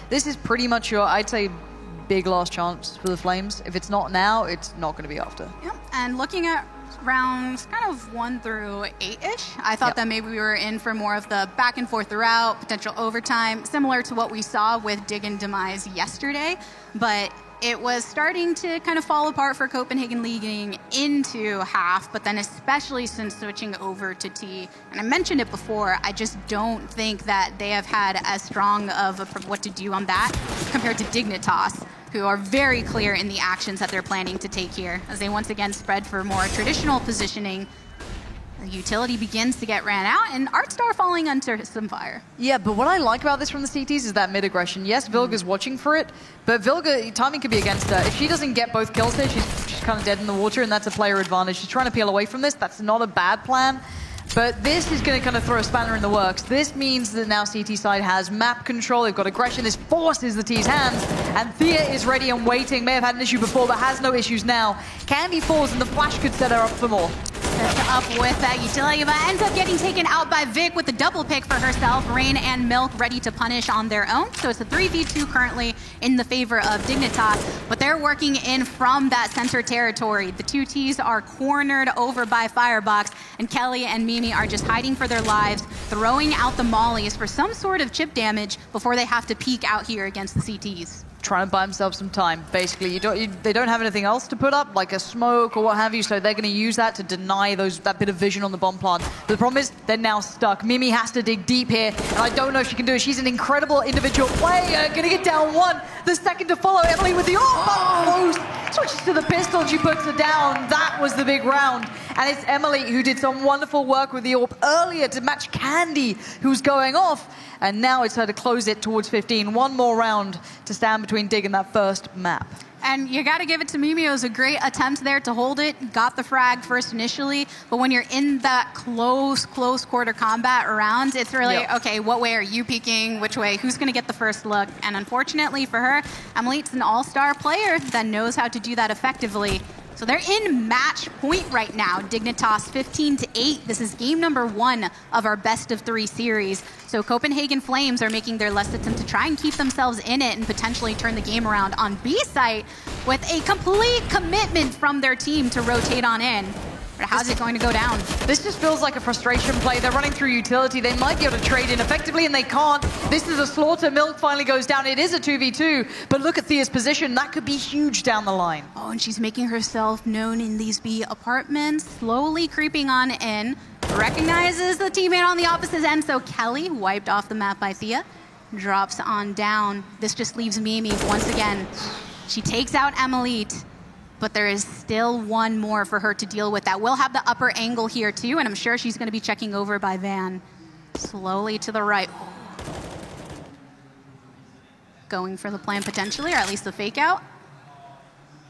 this is pretty much your, I'd say, big last chance for the Flames. If it's not now, it's not going to be after. Yep. And looking at rounds kind of 1 through 8-ish, I thought that maybe we were in for more of the back and forth throughout, potential overtime, similar to what we saw with Dig and Demise yesterday. But it was starting to kind of fall apart for Copenhagen leading into half, but then especially since switching over to T. And I mentioned it before, I just don't think that they have had as strong of what to do on that compared to Dignitas, who are very clear in the actions that they're planning to take here, as they once again spread for more traditional positioning. The utility begins to get ran out, and Artstar falling under some fire. Yeah, but what I like about this from the CTs is that mid-aggression. Yes, Vilga's watching for it, but Vilga, timing could be against her. If she doesn't get both kills there, she's kind of dead in the water, and that's a player advantage. She's trying to peel away from this. That's not a bad plan. But this is going to kind of throw a spanner in the works. This means that now CT side has map control. They've got aggression. This forces the T's hands. And Thea is ready and waiting. May have had an issue before, but has no issues now. Candy falls, and the flash could set her up for more. Up with that utility, but ends up getting taken out by Vic with the double pick for herself. Rain and Milk ready to punish on their own. So it's a 3v2 currently in the favor of Dignitas, but they're working in from that center territory. The two Ts are cornered over by Firebox, and Kelly and Mimi are just hiding for their lives, throwing out the mollies for some sort of chip damage before they have to peek out here against the CTs. Trying to buy themselves some time, basically. They don't have anything else to put up, like a smoke or what have you, so they're going to use that to deny that bit of vision on the bomb plant. But the problem is, they're now stuck. Mimi has to dig deep here, and I don't know if she can do it. She's an incredible individual player, going to get down one. The second to follow, Emily with the close. Switches to the pistol, and she puts her down. That was the big round. And it's Emily who did some wonderful work with the AWP earlier to match Candy, who's going off. And now it's her to close it towards 15. One more round to stand between Dig and that first map. And you got to give it to Mimi. It was a great attempt there to hold it. Got the frag first initially. But when you're in that close quarter combat round, it's really, okay, what way are you peeking? Which way? Who's going to get the first look? And unfortunately for her, Emily's an all-star player that knows how to do that effectively. So they're in match point right now. Dignitas 15-8. This is game number 1 of our best of 3 series. So Copenhagen Flames are making their last attempt to try and keep themselves in it and potentially turn the game around on B site with a complete commitment from their team to rotate on in. But how's it going to go down? This just feels like a frustration play. They're running through utility. They might be able to trade in effectively, and they can't. This is a slaughter. Milk finally goes down. It is a 2v2, but look at Thea's position. That could be huge down the line. Oh, and she's making herself known in these B apartments, slowly creeping on in. Recognizes the teammate on the opposite end, so Kelly, wiped off the map by Thea, drops on down. This just leaves Mimi once again. She takes out Emily, but there is still one more for her to deal with. That will have the upper angle here too, and I'm sure she's going to be checking over by Van. Slowly to the right. Going for the plan potentially, or at least the fake out.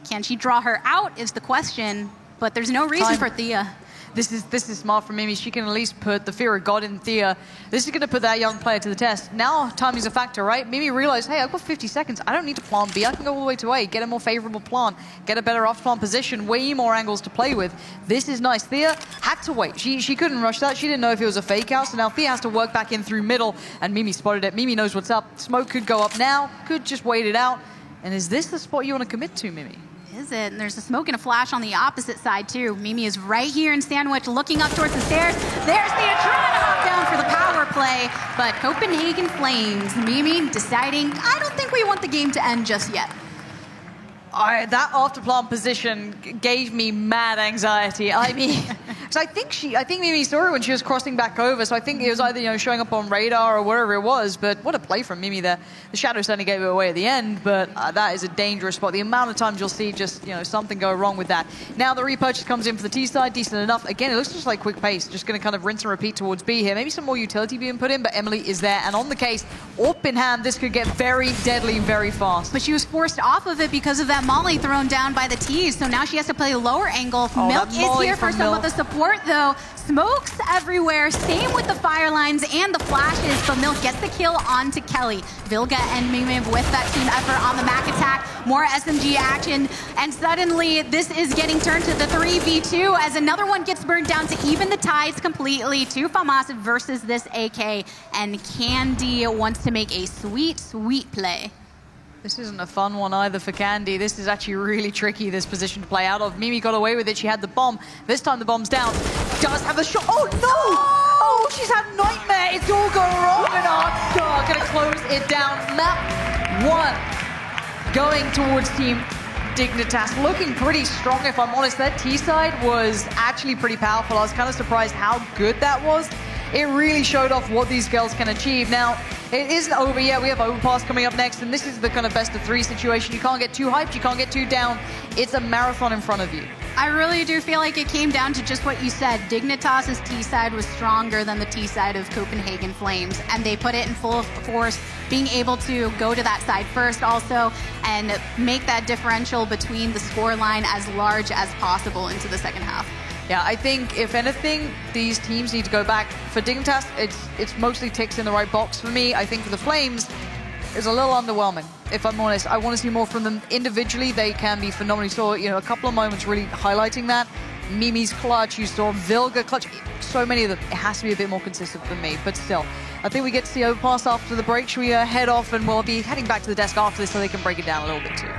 Can she draw her out is the question, but there's no reason for Thea. This is smart from Mimi. She can at least put the fear of God in Thea. This is going to put that young player to the test. Now timing's a factor, right? Mimi realized, hey, I've got 50 seconds. I don't need to plant B. I can go all the way to A, get a more favorable plant, get a better off-plant position, way more angles to play with. This is nice. Thea had to wait. She couldn't rush that. She didn't know if it was a fake out, so now Thea has to work back in through middle, and Mimi spotted it. Mimi knows what's up. Smoke could go up now, could just wait it out. And is this the spot you want to commit to, Mimi? Is it? And there's a smoke and a flash on the opposite side too. Mimi is right here in Sandwich looking up towards the stairs. There's Thea trying to hop down for the power play, but Copenhagen Flames, Mimi deciding, I don't think we want the game to end just yet. That after-plant position gave me mad anxiety. I mean, so I think Mimi saw it when she was crossing back over, so I think it was either showing up on radar or wherever it was, but what a play from Mimi there. The shadow certainly gave it away at the end, but that is a dangerous spot. The amount of times you'll see just, something go wrong with that. Now the repurchase comes in for the T side, decent enough. Again, it looks just like quick pace, just going to kind of rinse and repeat towards B here. Maybe some more utility being put in, but Emily is there, and on the case, AWP in hand, this could get very deadly very fast. But she was forced off of it because of that molly thrown down by the T's, so now she has to play lower angle. Milk is here for some of the support though. Smokes everywhere, same with the fire lines and the flashes, but Milk gets the kill onto Kelly. Vilga and Mimi with that team effort on the Mac attack, more SMG action, and suddenly this is getting turned to the 3v2 as another one gets burned down to even the ties completely to FAMAS versus this AK, and Candy wants to make a sweet play. This isn't a fun one either for Candy. This is actually really tricky, this position to play out of. Mimi got away with it. She had the bomb. This time the bomb's down. Does have a shot. Oh, no! Oh, she's had a nightmare. It's all gone wrong, and Artstar going to close it down. Map 1. going towards Team Dignitas, looking pretty strong, if I'm honest. That T side was actually pretty powerful. I was kind of surprised how good that was. It really showed off what these girls can achieve. Now, it isn't over yet. We have Overpass coming up next, and this is the kind of best of 3 situation. You can't get too hyped, you can't get too down. It's a marathon in front of you. I really do feel like it came down to just what you said. Dignitas' T side was stronger than the T side of Copenhagen Flames, and they put it in full force, being able to go to that side first also and make that differential between the score line as large as possible into the second half. Yeah, I think, if anything, these teams need to go back. For Dignitas, it's mostly ticks in the right box. For me, I think for the Flames, it's a little underwhelming, if I'm honest. I want to see more from them. Individually, they can be phenomenal. You saw, a couple of moments really highlighting that. Mimi's clutch, you saw Vilga clutch. So many of them. It has to be a bit more consistent for me, but still. I think we get to see Overpass after the break. Should we head off, and we'll be heading back to the desk after this so they can break it down a little bit too.